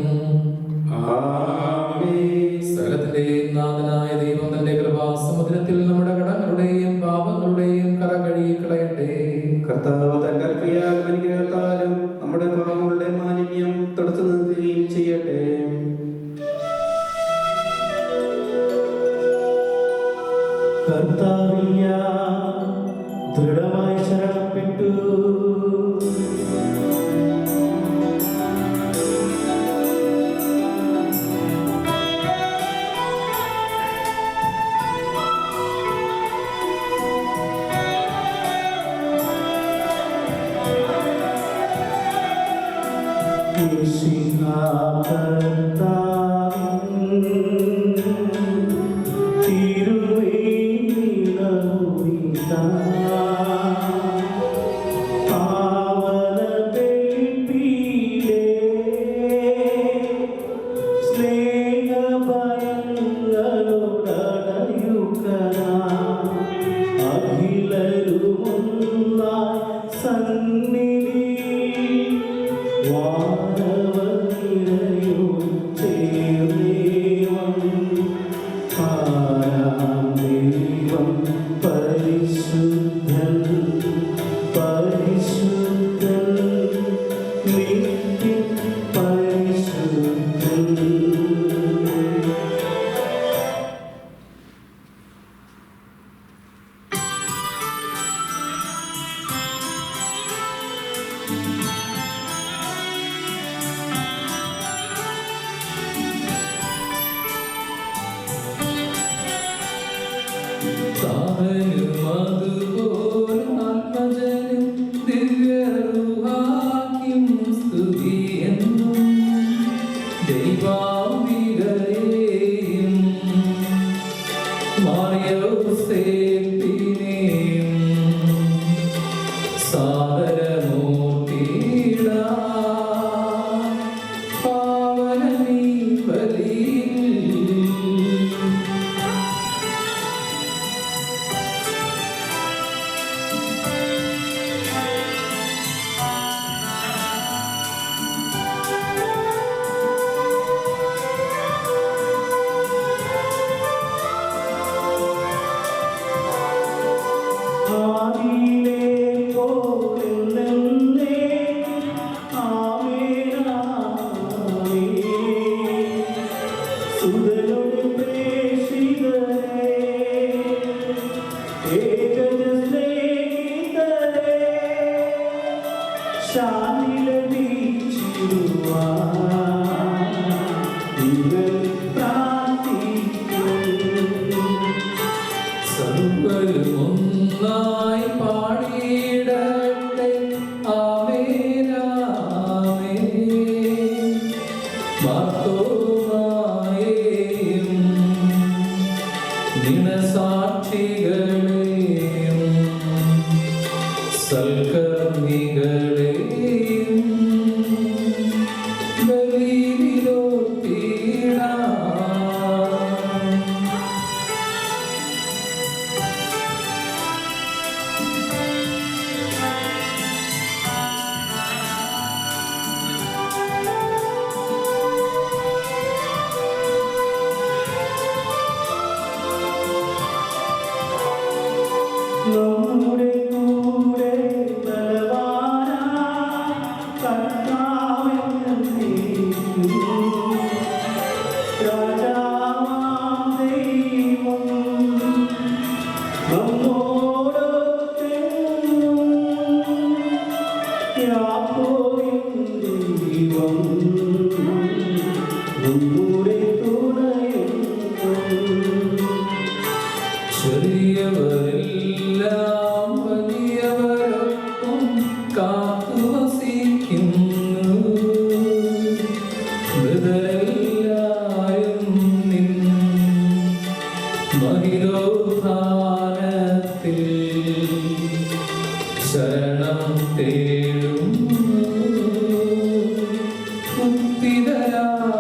സകലത്തിന്റെയും നാഥനായ ദൈവം തന്റെ കൃപാസമുദ്രത്തിൽ നമ്മുടെ കടങ്ങളുടെയും പാപങ്ങളുടെയും കറ കഴുകി കളയട്ടെ. കർത്താവ് തന്റെ അനുഗ്രഹത്താലും നമ്മുടെ പാപങ്ങളുടെ മാലിന്യം തടുത്തു നിർത്തുകയും ചെയ്യട്ടെ. കർത്താവിൽ ഞാൻ ദൃഢമായി ശരണപ്പെട്ടു. സാദരമൂർത്തിടാ ദിനസാക്ഷികളെയും സൽക്കർമ്മികളെയും ബലിയിലൊപ്പിടാം. നമ്മുടെ കൂടെ ബലവാനായ കർത്താവെന്നേക്കും രാജാവാം ദൈവം നമ്മോടൊത്തെന്നും യാക്കോബിൻ ദൈവം നമ്മുടെ തുണയെന്നും. ചെറിയവരെല്ലാം വലിയവരൊപ്പം കാത്തുവസിക്കുന്നു. മൃതരെല്ലാരും നിൻ മഹിതോത്ഥാനത്തിൽ ശരണം തേടുന്നു. മുക്തിതരായിടുവാൻ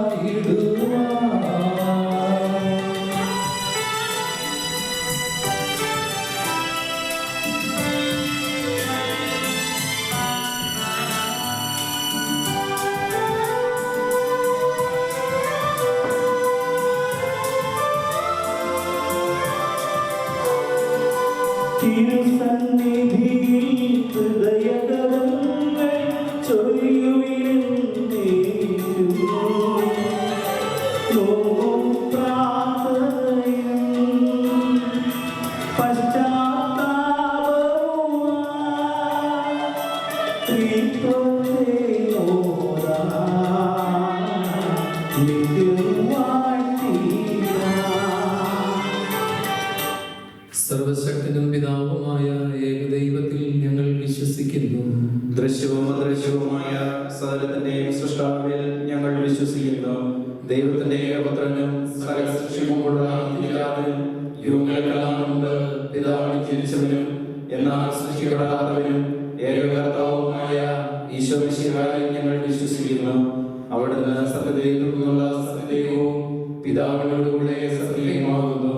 തിരുസന്നിധിയിൽ ഹൃദയകരങ്ങൾ ചൊരിയുവിനെന്നേക്കും. നോവും പ്രാർത്ഥനയും പശ്ചാത്താപവുമായി ത്രിത്വത്തെ ഓതാം നിത്യം വാഴ്ത്തിടാം. സർവശക്തനും പിതാവുമായ ഏകദൈവത്തിൽ ഞങ്ങൾ വിശ്വസിക്കുന്നു. ദൃശ്യവും അദൃശ്യവുമായ സകലത്തിന്റെയും സൃഷ്ടാവിൽ ഞങ്ങൾ വിശ്വസിക്കുന്നു. ദൈവത്തിന്റെ ഏകപുത്രനും സകല സൃഷ്ടിയുമുള്ള പിതാവിനും യുഗങ്ങളെല്ലാം മുമ്പ് പിതാവിന് ജനിച്ചവനും എന്നാൽ സൃഷ്ടിക്കപ്പെടാത്തവനും ഏകകർത്താവുമായ ഈശോ മിശിഹായിൽ ഞങ്ങൾ വിശ്വസിക്കുന്നു. അവിടുന്ന് സത്യദൈവത്തിൽ നിന്നുള്ള സത്യദൈവവും പിതാവിനോടുകൂടെ സത്യമാകുന്നു.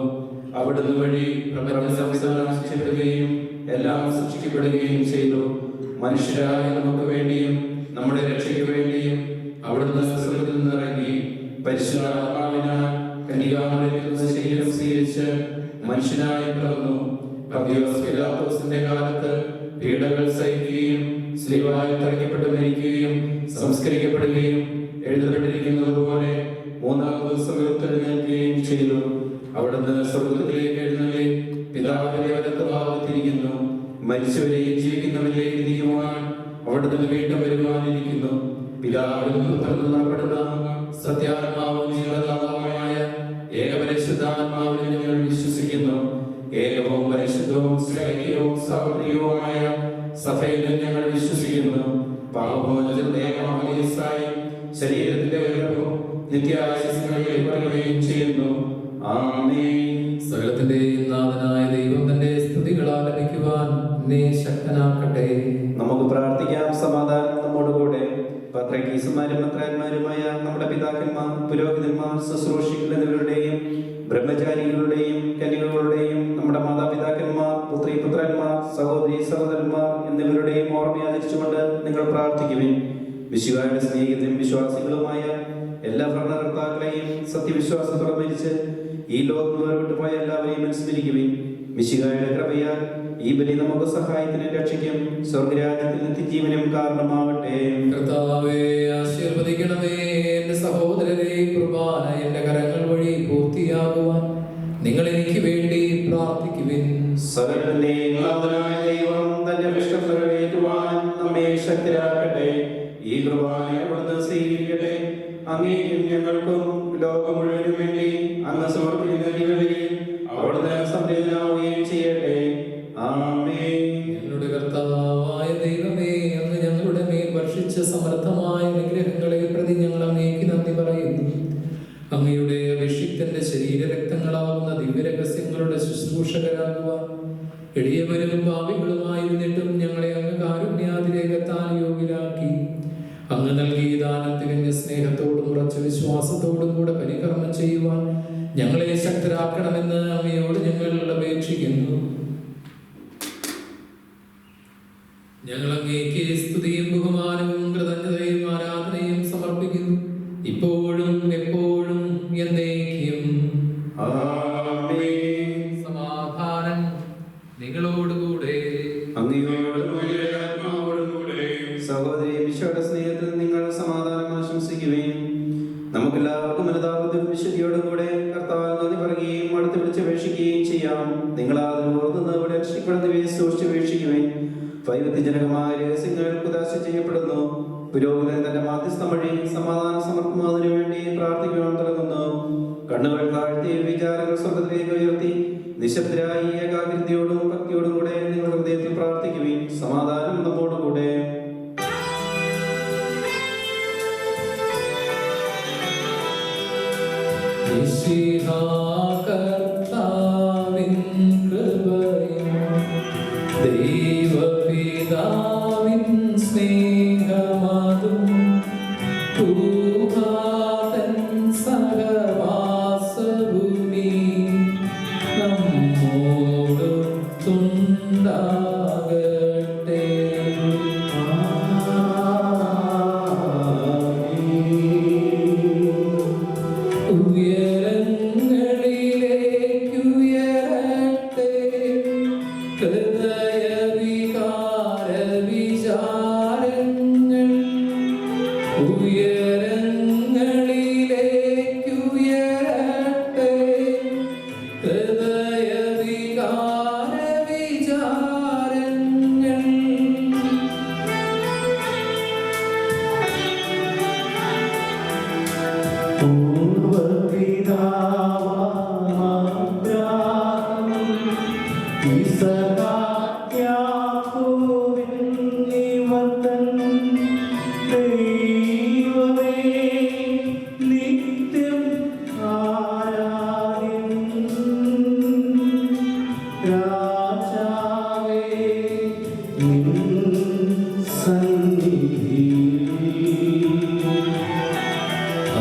അവിടുന്ന് വഴി പ്രപഞ്ച സംവിധാനം സൃഷ്ടിക്കപ്പെടുകയും എല്ലാം സൃഷ്ടിക്കപ്പെടുകയും ചെയ്തു. മനുഷ്യരായ നമുക്ക് വേണ്ടിയും നമ്മുടെ രക്ഷയ്ക്ക് വേണ്ടിയും അവിടുന്ന് സ്വർഗ്ഗത്തിൽ നിന്നിറങ്ങി പരിശുദ്ധാത്മാവിനാൽ കന്യകാമറിയത്തിൽ നിന്ന് ശരീരം സ്വീകരിച്ച് മനുഷ്യനായി പിറന്നു. പന്തിയോസ് പിലാത്തോസിന്റെ കാലത്ത് പീഡകൾ സഹിക്കുകയും സ്ലീവായിൽ തറയ്ക്കപ്പെട്ട് മരിക്കുകയും സംസ്കരിക്കപ്പെടുകയും എഴുതപ്പെട്ടിരിക്കുന്നത് പോലെ മൂന്നാം ദിവസം ഉയർത്തെഴുന്നേൽക്കുകയും ചെയ്തു. അവിടുന്ന് സ്വർഗ്ഗത്തിലേക്ക് എഴുന്നള്ളി പിതാവിന്റെ വലത്തുഭാഗത്തിരിക്കുന്നു. മരിച്ചവരെയും ജീവിക്കുന്നവരെയും വിധിക്കുവാൻ അവിടുന്ന് വീണ്ടും വരുവാനിരിക്കുന്നു. പിതാവിൽ നിന്ന് പുറപ്പെടുന്ന സത്യാത്മാവും ജീവദാതാവുമായ ഏകപരിശുദ്ധാത്മാവിൽ ഞങ്ങൾ വിശ്വസിക്കുന്നു. ഏകവും പരിശുദ്ധവും സ്നേഹവും സഹോദര്യവുമായ സഭയിൽ ഞങ്ങൾ വിശ്വസിക്കുന്നു. പാപമോചനത്തിന്റെ ഏകമാമോദീസായി ശരീരത്തിന്റെ ഉയർപ്പും നിത്യായുസ്സും ചെയ്യുന്നു. ആമേൻ. സകലത്തിന്റെയും നാഥനായ ദൈവം തന്റെ സ്തുതികൾ ആലപിക്കുവാൻ എന്നെ ശക്തനാക്കട്ടെ. നമുക്ക് പ്രാർത്ഥിക്കാം. സമാധാനം നമ്മോടുകൂടെ. പത്രീസുമാരും മെത്രാന്മാരുമായ നമ്മുടെ പിതാക്കന്മാർ, പുരോഹിതന്മാർ, ശുശ്രൂഷികൾ എന്നിവരുടെയും ബ്രഹ്മചാരികളുടെയും കന്യകളുടെയും നമ്മുടെ മാതാപിതാക്കന്മാർ, പുത്രിപുത്രന്മാർ, സഹോദരി സഹോദരന്മാർ എന്നിവരുടെയും ഓർമ്മയാചരിച്ചുകൊണ്ട് നിങ്ങൾ പ്രാർത്ഥിക്കുവിൻ. വിശുവായുടെ സ്നേഹിതരും വിശ്വാസികളുമായ എല്ലാ ഭരണകർത്താക്കളെയും സത്യവിശ്വാസത്തോടെ മരിച്ച് ഈ ലോകത്ത് വേർപെട്ടുപോയ എല്ലാവരെയും അനുസ്മരിക്കുവിൻ. മിശിഹായുടെ കൃപയാൽ ഈ ബലി നമുക്ക് സഹായത്തിനും രക്ഷയ്ക്കും സ്വർഗരാജ്യത്തിൽ നിത്യജീവനും കാരണമാവട്ടെ. കർത്താവേ, ആശീർവദിക്കണമേ. എന്റെ സഹോദരരെ, കുർബാന എന്റെ കരങ്ങൾ വഴി പൂർത്തിയാകുവാൻ നിങ്ങൾ എനിക്ക് വേണ്ടി പ്രാർത്ഥിക്കുവിൻ. സകലത്തിന്റെയും നാഥനായ ദൈവം തന്റെ ഇഷ്ടം നിറവേറ്റുവാൻ നമ്മെ ശക്തരാക്കട്ടെ. ഈ കുർബാന അവിടുന്ന് സ്വീകരിക്കട്ടെ. അങ്ങേക്കും ഞങ്ങൾക്കും ലോകം മുഴുവനും വേണ്ടി അങ്ങ് സമർപ്പിക്കുന്ന ബലിയിൽ അവിടുന്ന് സംപ്രീതനാവുകയും ചെയ്യട്ടെ. ആമേൻ. ഞങ്ങളുടെ കർത്താവായ ദൈവമേ, അങ്ങ് ഞങ്ങളുടെ മേൽ വർഷിച്ച സമർത്ഥമായ അനുഗ്രഹങ്ങളെ പ്രതി ഞങ്ങൾ അങ്ങേക്ക് നന്ദി പറയുന്നു. അങ്ങയുടെ അഭിഷിക്തന്റെ ശരീരരക്തങ്ങളാവുന്ന ദിവ്യരഹസ്യങ്ങൾ നിങ്ങളുടെ ശുശ്രൂഷകരാകുവാൻ എളിയവരും പാപികളുമായിരുന്നിട്ടും ഞങ്ങളെ അങ്ങ് കാരുണ്യാതിരേകത്താൽ യോഗ്യരാക്കി. അങ്ങ് നൽകിയ ദാനം തികഞ്ഞ സ്നേഹത്തോടും ഉറച്ച വിശ്വാസത്തോടും കൂടെ പരികർമ്മം ചെയ്യുവാൻ ഞങ്ങളെ ശക്തരാക്കണമെന്ന് അങ്ങയോട് ഞങ്ങൾ അപേക്ഷിക്കുന്നു. ഞങ്ങൾ അങ്ങേക്ക് സ്തുതിയും ബഹുമാനവും കൃതജ്ഞതയും ആരാധനയും സമർപ്പിക്കുന്നു, ഇപ്പോഴും എപ്പോഴും എന്നേക്കും. സമാധാനം നിങ്ങളോടുകൂടെ. സഹോദരി ഈശോയുടെ സ്നേഹത്തിൽ നിങ്ങൾ സമാധാനം ആശംസിക്കുകയും നമുക്കെല്ലാവർക്കും അനുതാപത്തിലും വിശുദ്ധിയോടും കൂടെ കർത്താവിൽ നന്ദി പറയുകയും അടുത്ത് വിളിച്ചപേക്ഷിക്കുകയും ചെയ്യാം. നിങ്ങൾ അതിന് പുറത്തുനിന്ന് ഇവിടെ രക്ഷിക്കപ്പെടുന്നവയെ സൂക്ഷിച്ചപേക്ഷിക്കുകയും വൈവിധ്യജനകമായ രഹസ്യങ്ങൾ കുദാശ ചെയ്യപ്പെടുന്നു. പുരോഹിതൻ തന്റെ മാധ്യസ്ഥം വഴി സമാധാനം സമർപ്പിക്കുന്നതിനു വേണ്ടി പ്രാർത്ഥിക്കുവാൻ തുടങ്ങുന്നു. കണ്ണുകൾ താഴ്ത്തി വിചാരങ്ങൾ സ്വർഗത്തിലേക്ക് ഉയർത്തി നിശബ്ദരായി ഏകാഗ്രതയോടും ഭക്തിയോടും കൂടെ നിങ്ങൾ ഹൃദയത്തിൽ പ്രാർത്ഥിക്കുകയും സമാധാനം നമ്മോടുകൂടെ. കർത്താവിൻ കൃപയും ദൈവപിതാവിൻ സ്നേഹമതും പൂഹാതൻ സഹവാസഭൂമി നമ്മോടൊത്തുണ്ടാകട്ടെ. ഉയരങ്ങളിലേക്കുയരട്ടെ ഹൃദയവികാര വിചാരങ്ങൾ. ഉയരങ്ങളിലേക്കുയരട്ടെ ഹൃദയവികാര വിചാരങ്ങൾ.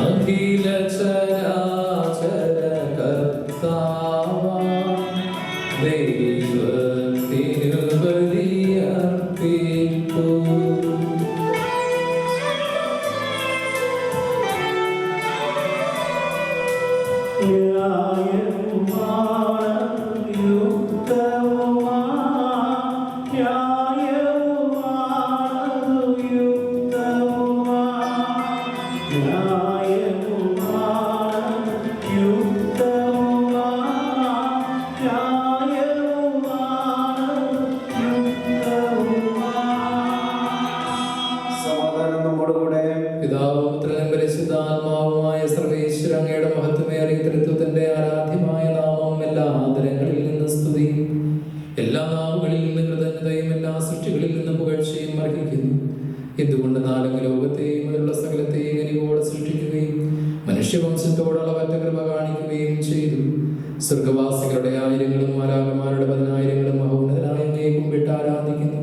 അഖില ചരാചര കർത്താവാം ദൈവത്തിനു ബലിയർപ്പിപ്പൂ. സമാധാനം നമ്മോടുകൂടെ. പിതാവും പുത്രനും പരിശുദ്ധാത്മാവുമായ സർവേശ്വര അങ്ങയുടെ മഹത്വമേറിയ ത്രിത്വത്തിന്റെ ആരാധ്യമായ നാമം എല്ലാ ആദരങ്ങളിൽ നിന്ന് സ്തുതി, എല്ലാ നാവുകളിൽ നിന്ന് കൃതജ്ഞതയും എല്ലാ സൃഷ്ടികളിൽ നിന്ന് പുകഴ്ചയും അർഹിക്കുന്നു. എന്തുകൊണ്ട് നാലങ്ങ് ലോകത്തെയും അതിലുള്ള സകലത്തെയും എനിവോടെ സൃഷ്ടിക്കുകയും മനുഷ്യവംശത്തോട് അളവറ്റ കൃപ കാണിക്കുകയും ചെയ്തു. സ്വർഗവാസികളുടെ ആയിരങ്ങളും മാലാഖമാരുടെ പതിനായിരങ്ങളും മഹോന്നതനായ അങ്ങയെ കുമ്പിട്ട് ആരാധിക്കുന്നു.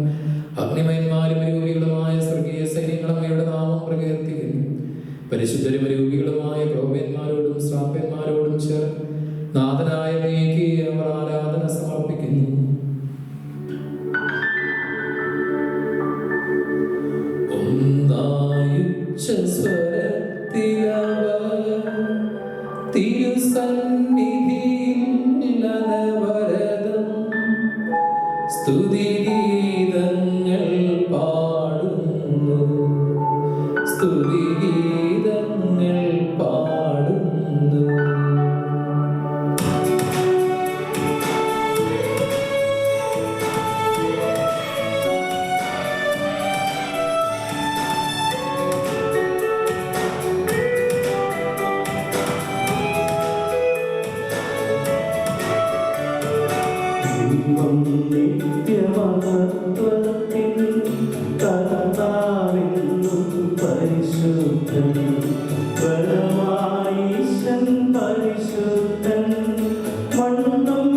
അഗ്നിമയന്മാരും രൂപികളുമായ സ്വർഗീയ സൈന്യങ്ങൾ അങ്ങയുടെ നാമം പ്രകീർത്തിക്കുന്നു. പരിശുദ്ധരും രൂപികളുമായ ക്രോവ്യന്മാരോടും ശ്രാപ്യന്മാരോടും ചേർന്ന് നാഥനായ അങ്ങേക്ക് അവർ ആരാധന സമർപ്പിക്കുന്നു. സ്വരത്തിലവർ തിരുസന്നിധിയിൽ അനവരതം സ്തുതിഗീതങ്ങൾ പാടുന്നു, സ്തുതിഗീതങ്ങൾ പാടുന്നു. നിത്യമഹത്വത്തിൻ കർത്താവെന്നും പരിശുദ്ധൻ, ബലവായീശൻ പരിശുദ്ധൻ, മണ്ണും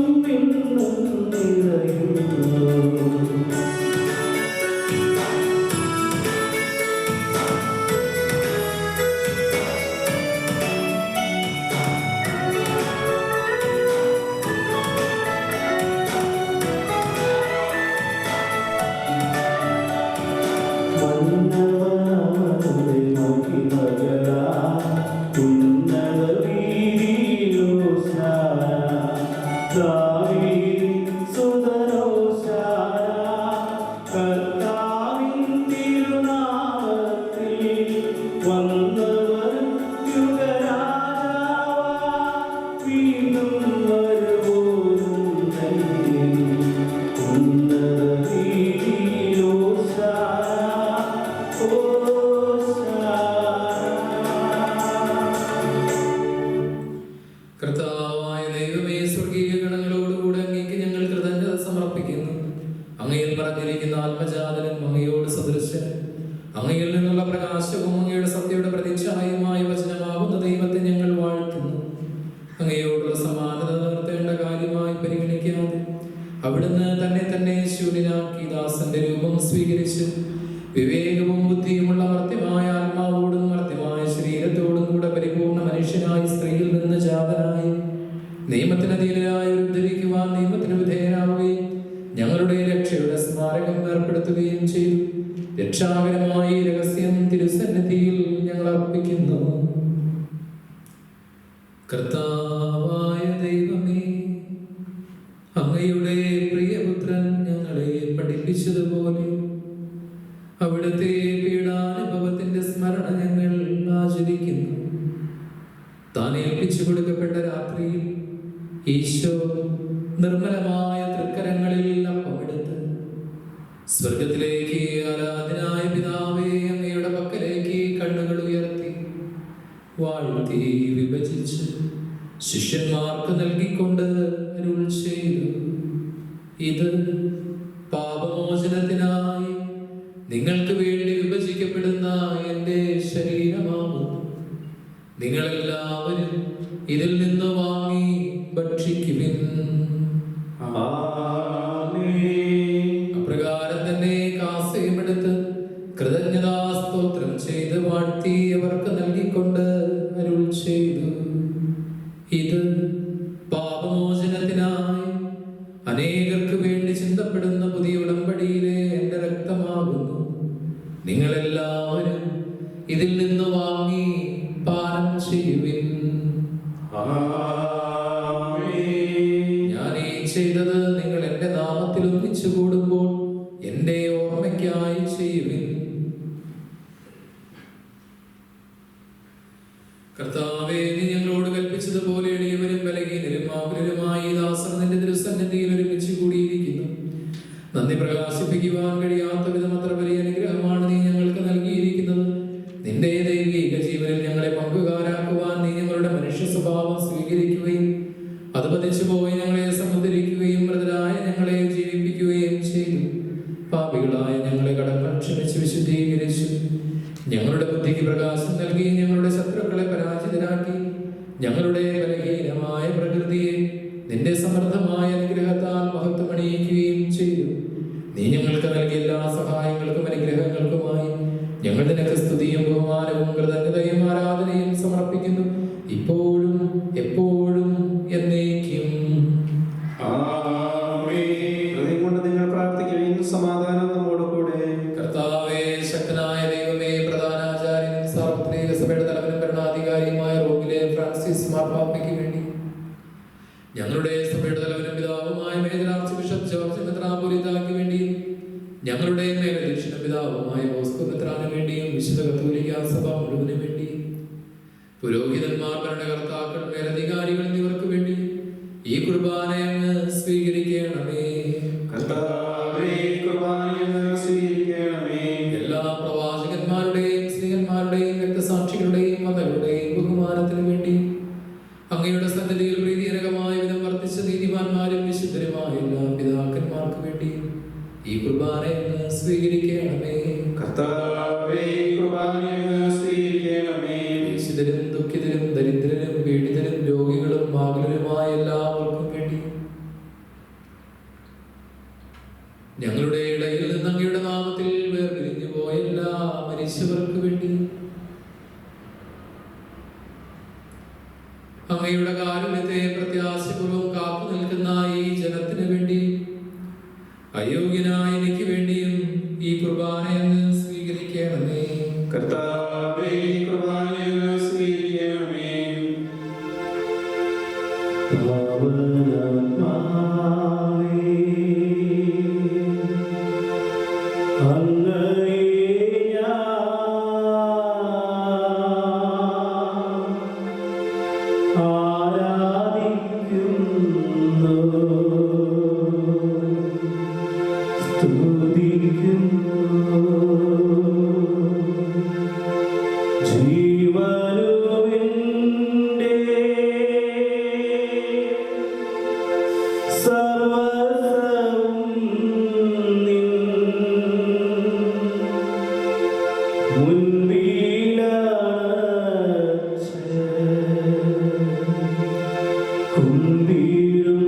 അവിടുന്ന് തന്നെ തന്നെ ശൂന്യനാക്കി ദാസന്റെ രൂപം സ്വീകരിച്ച് വിവേകവും ബുദ്ധിയുമുള്ള മർത്യമായ ആത്മാവോടും മർത്യമായ ശരീരത്തോടും കൂടെ പരിപൂർണ മനുഷ്യനായി സ്ത്രീയിൽ നിന്ന് ജാതനായി നിയമത്തിന് അധീനരായി ഉദ്ധരിക്കുവാൻ നിയമത്തിന് വിധേയനാവുകയും ഞങ്ങളുടെ രക്ഷയുടെ സ്മാരകം ഏർപ്പെടുത്തുകയും ചെയ്തു. രക്ഷാകരമായ രഹസ്യം തിരുസന്നിധിയിൽ ഞങ്ങൾ അർപ്പിക്കുന്നു. കർത്താവായ ദൈവമേ, അങ്ങയുടെ പ്രിയപുത്രൻ ഞങ്ങളെ പഠിപ്പിച്ചതുപോലെ അവിടുത്തെ പീഡാനുഭവത്തിന്റെ സ്മരണ ഞങ്ങൾ ആചരിക്കുന്നു. താൻ ഏൽപ്പിച്ചു കൊടുക്കപ്പെട്ട രാത്രിയിൽ ഈശോ നിർമ്മലമായ തൃക്കരങ്ങളിൽ അപ്പമെടുത്ത് സ്വർഗത്തിലേക്ക് ആരാധനായ പിതാവേ അങ്ങയുടെ പക്കലേക്ക് കണ്ണുകൾ ഉയർത്തി വാഴ്ത്തി വിഭജിച്ച് ശിഷ്യന്മാർക്ക് നൽകിക്കൊണ്ട് അരുൾ ചെയ്തു, ഇത് പാപമോചനത്തിനായി നിങ്ങൾക്ക് വേണ്ടി വിഭജിക്കപ്പെടുന്ന എൻ്റെ ശരീരമാകുന്നു. നിങ്ങളെല്ലാവരും ഇതിൽ നിന്ന് വാങ്ങി ഭക്ഷിക്കുവിൻ. അപ്രകാരം തന്നെ കാസയുമെടുത്ത് കൃതജ്ഞതാ സ്തോത്രം ചെയ്ത് വാഴ്ത്തി അവർക്ക് നൽകിക്കൊണ്ട് അരുൾ ചെയ്തു, ഇത് പാപമോചനത്തിനായി അനേകർക്ക് വേണ്ടി ചിന്തപ്പെടുന്ന പുതിയ ഉടമ്പടിയിലെ എൻ്റെ രക്തമാകുന്നു. നിങ്ങളെല്ലാവരും ഇതിൽ നിന്ന് വാങ്ങി പാനം ചെയ്യുവിൻ. ഞാൻ ഈ ചെയ്തത് നിങ്ങൾ എൻ്റെ നാമത്തിൽ ഒന്നിച്ചു കൂടുമ്പോൾ എൻ്റെ ഓർമ്മയ്ക്കായി ചെയ്യുവിൻ. കർത്താവേ, നീ ഞങ്ങളോട് കൽപ്പിച്ചതുപോലെ എളിയവരും ബലഹീനരും ആകുലരുമായി ദാസർ നിന്റെ തിരുസന്നിധിയിൽ ഒരുമിച്ച് കൂടിയിരിക്കുന്നു. നന്ദി പ്രകാശിപ്പിക്കുവാൻ കഴിയാത്ത വിധം അത്ര വലിയ അനുഗ്രഹമാണ് നീ ഞങ്ങൾക്ക് നൽകിയിരിക്കുന്നത്. നിന്റെ ദൈവിക ജീവനിൽ ഞങ്ങളെ പങ്കുകാരാക്കുവാൻ നീ ഞങ്ങളുടെ മനുഷ്യ സ്വഭാവം സ്വീകരിക്കുകയും അത് പതിച്ചു പോയി ഞങ്ങളെ സമുദ്രിക്കുകയും മൃതരായ ഞങ്ങളെ ജീവിപ്പിക്കുകയും ചെയ്തു. പാപികളായ ഞങ്ങളെ കടങ്ങൾ ക്ഷമിച്ച് വിശുദ്ധീകരിച്ചു. ഞങ്ങളുടെ ബുദ്ധിക്ക് പ്രകാശം നൽകി ഞങ്ങളുടെ ശത്രുക്കളെ പരാജിതരാക്കി. ഞങ്ങളുടെ ബലഹീനമായ പ്രകൃതിയെ നിന്റെ സമൃദ്ധമായ അനുഗ്രഹത്താൽ മഹത്വമണിയിക്കുകയും ചെയ്തു. നീ ഞങ്ങൾക്ക് നൽകിയ എല്ലാ സഹായങ്ങൾക്കും അനുഗ്രഹങ്ങൾക്കുമായി ഞങ്ങൾ നിനക്ക് സ്തുതിയും ബഹുമാനവും കൃതജ്ഞതയും ആരാധനയും സമർപ്പിക്കുന്നു, ഇപ്പോഴും എപ്പോഴും എന്നേക്കും. കൊണ്ട് നിങ്ങൾ പ്രാർത്ഥിക്കുകയും സമാധാനം നമ്മോട് കൂടെ. കർത്താവേ, ശക്തനായ ദൈവമേ, പ്രധാനാചാര്യനും സാർവത്രിക സഭയുടെ തലവനും ഭരണാധികാരിയുമായ റോമിലെ ഫ്രാൻസിസ് മാർപ്പാപ്പയ്ക്ക് വേണ്ടി, ഞങ്ങളുടെ സഭയുടെ തലവനും പിതാവുമായ മേജർ ആർച്ച് ബിഷപ്പ് ജോർജ് മെത്രാപ്പൊലീത്തായ്ക്ക് വേണ്ടിയും, ഞങ്ങളുടെ മേലധ്യക്ഷന പിതാവുമായ ബോസ്കോ മെത്രാന് വേണ്ടിയും, വിശുദ്ധ കത്തോലിക്ക സഭ മുഴുവന് വേണ്ടിയും, പുരോഹിതന്മാർ, ഭരണകർത്താക്കൾ, മേലധികാരികൾ എന്നിവർക്ക് വേണ്ടി ഈ കുർബാന അങ്ങ് സ്വീകരിക്കണമേ. എല്ലാ പ്രവാചകന്മാരുടെയും സ്ത്രീകന്മാരുടെയും രക്തസാക്ഷികളുടെയും മതങ്ങളുടെയും ബഹുമാനത്തിനു വേണ്ടി അങ്ങയുടെ സന്നിധിയിൽ പ്രീതിജനകമായ വിധം വർദ്ധിച്ച നീതിമാന്മാരും വിശുദ്ധരുമായ എല്ലാ പിതാക്കന്മാർക്ക് വേണ്ടി ഈ കുർബാന അങ്ങ് സ്വീകരിക്കണമേ. വിശുദ്ധരും ദുഃഖിതരും ദരിദ്രരും പീഡിതരും രോഗികളും ആകുലരുമായ എല്ലാവർക്കും വേണ്ടി, ഞങ്ങളുടെ ഇടയിൽ നിന്ന് അങ്ങയുടെ നാമത്തിൽ വേർപിരിഞ്ഞു പോയ എല്ലാ മനുഷ്യർക്ക് വേണ്ടി, അങ്ങയുടെ കാരുണ്യത്തെ പ്രത്യാശപൂർവ്വം കാത്തു നിൽക്കുന്ന ഈ ജനത്തിന് വേണ്ടി, അയോഗ്യനായ എനിക്ക് വേണ്ടിയും ഈ കുർബാന അങ്ങ് സ്വീകരിക്കണമേ. കുന്തിരും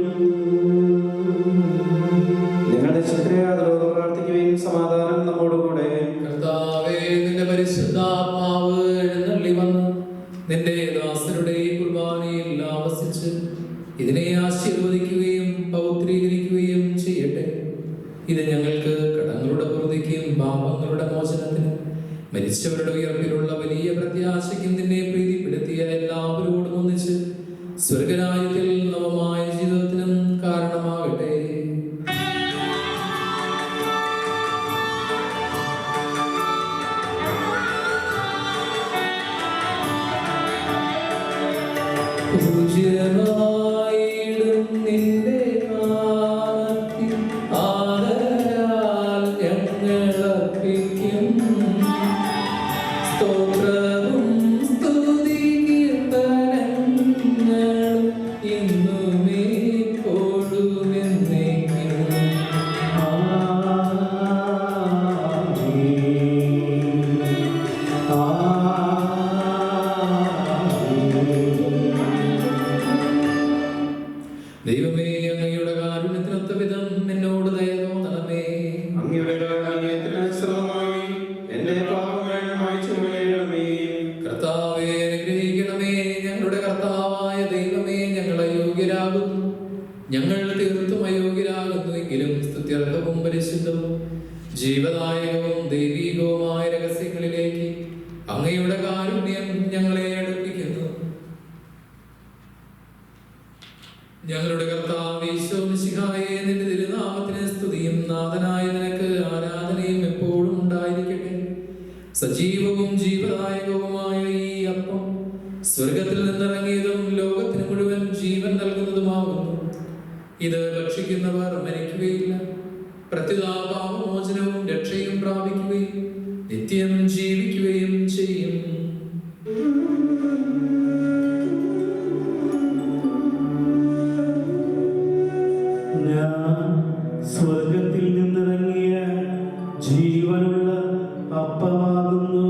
മരിച്ചവരുടെ ഉയർപ്പിലുള്ള വലിയ പ്രത്യാശയ്ക്കും നിന്നെ പ്രീതിപ്പെടുത്തിയ എല്ലാവരോടും ഒന്നിച്ച് സ്വർഗരാജ്യത്തിൽ നവമായ ജീവിതത്തിനും കാരണമാകട്ടെ. പൂജ്യമായിടും നിന്റെ നാമത്തിൽ ആദരാൽ ഞങ്ങളർപ്പിക്കും സ്തോത്രവും സ്തുതി കീർത്തനങ്ങളും ഇന്നുമേ എപ്പോഴും എന്നേക്കും. ദൈവമേ, അങ്ങയുടെ കാരുണ്യത്തിനൊത്ത വിധം എന്നോട് ദയ തോന്നണമേ. അങ്ങയുടെ കാരുണ്യത്തിന് അനുസൃതമായി എന്റെ പാപങ്ങൾ മായ്ച്ചു കളയണമേ. കർത്താവേ, അനുഗ്രഹിക്കണമേ. ഞങ്ങളുടെ കർത്താവായ ദൈവമേ, ഞങ്ങൾ അയോഗ്യരാകുന്നു. ഞങ്ങൾ തീർത്തും അയോഗ്യരാകുന്നുവെങ്കിലും സ്തുത്യർഹവും പരിശുദ്ധവും ജീവദായകവും ദൈവീകവുമായ രഹസ്യങ്ങളിലേക്ക് അങ്ങയുടെ കാരുണ്യം ഞങ്ങളെ അടുപ്പിക്കുന്നു. ഞങ്ങളുടെ കർത്താവ് ഈശോ മിശിഹായേ, നിന്റെ തിരുനാമത്തിന് സ്തുതിയും നാഥനായ നിനക്ക് ആരാധനയും എപ്പോഴും ഉണ്ടായിരിക്കട്ടെ. സജീവവും ജീവദായകവുമായ ഈ അപ്പം സ്വർഗത്തിൽ നിന്നിറങ്ങിയതും ലോകത്തിന് മുഴുവൻ ജീവൻ നൽകുന്നതുമാകുന്നു. ഇത് ഭക്ഷിക്കുന്നവർ മരിക്കുകയില്ല, പ്രത്യുത പാപമോചനവും രക്ഷയും പ്രാപിക്കുകയും നിത്യം ജീവിക്കുകയും ചെയ്യും. ഞാൻ സ്വർഗത്തിൽ നിന്നിറങ്ങിയ ജീവനുള്ള അപ്പമാകുന്നു.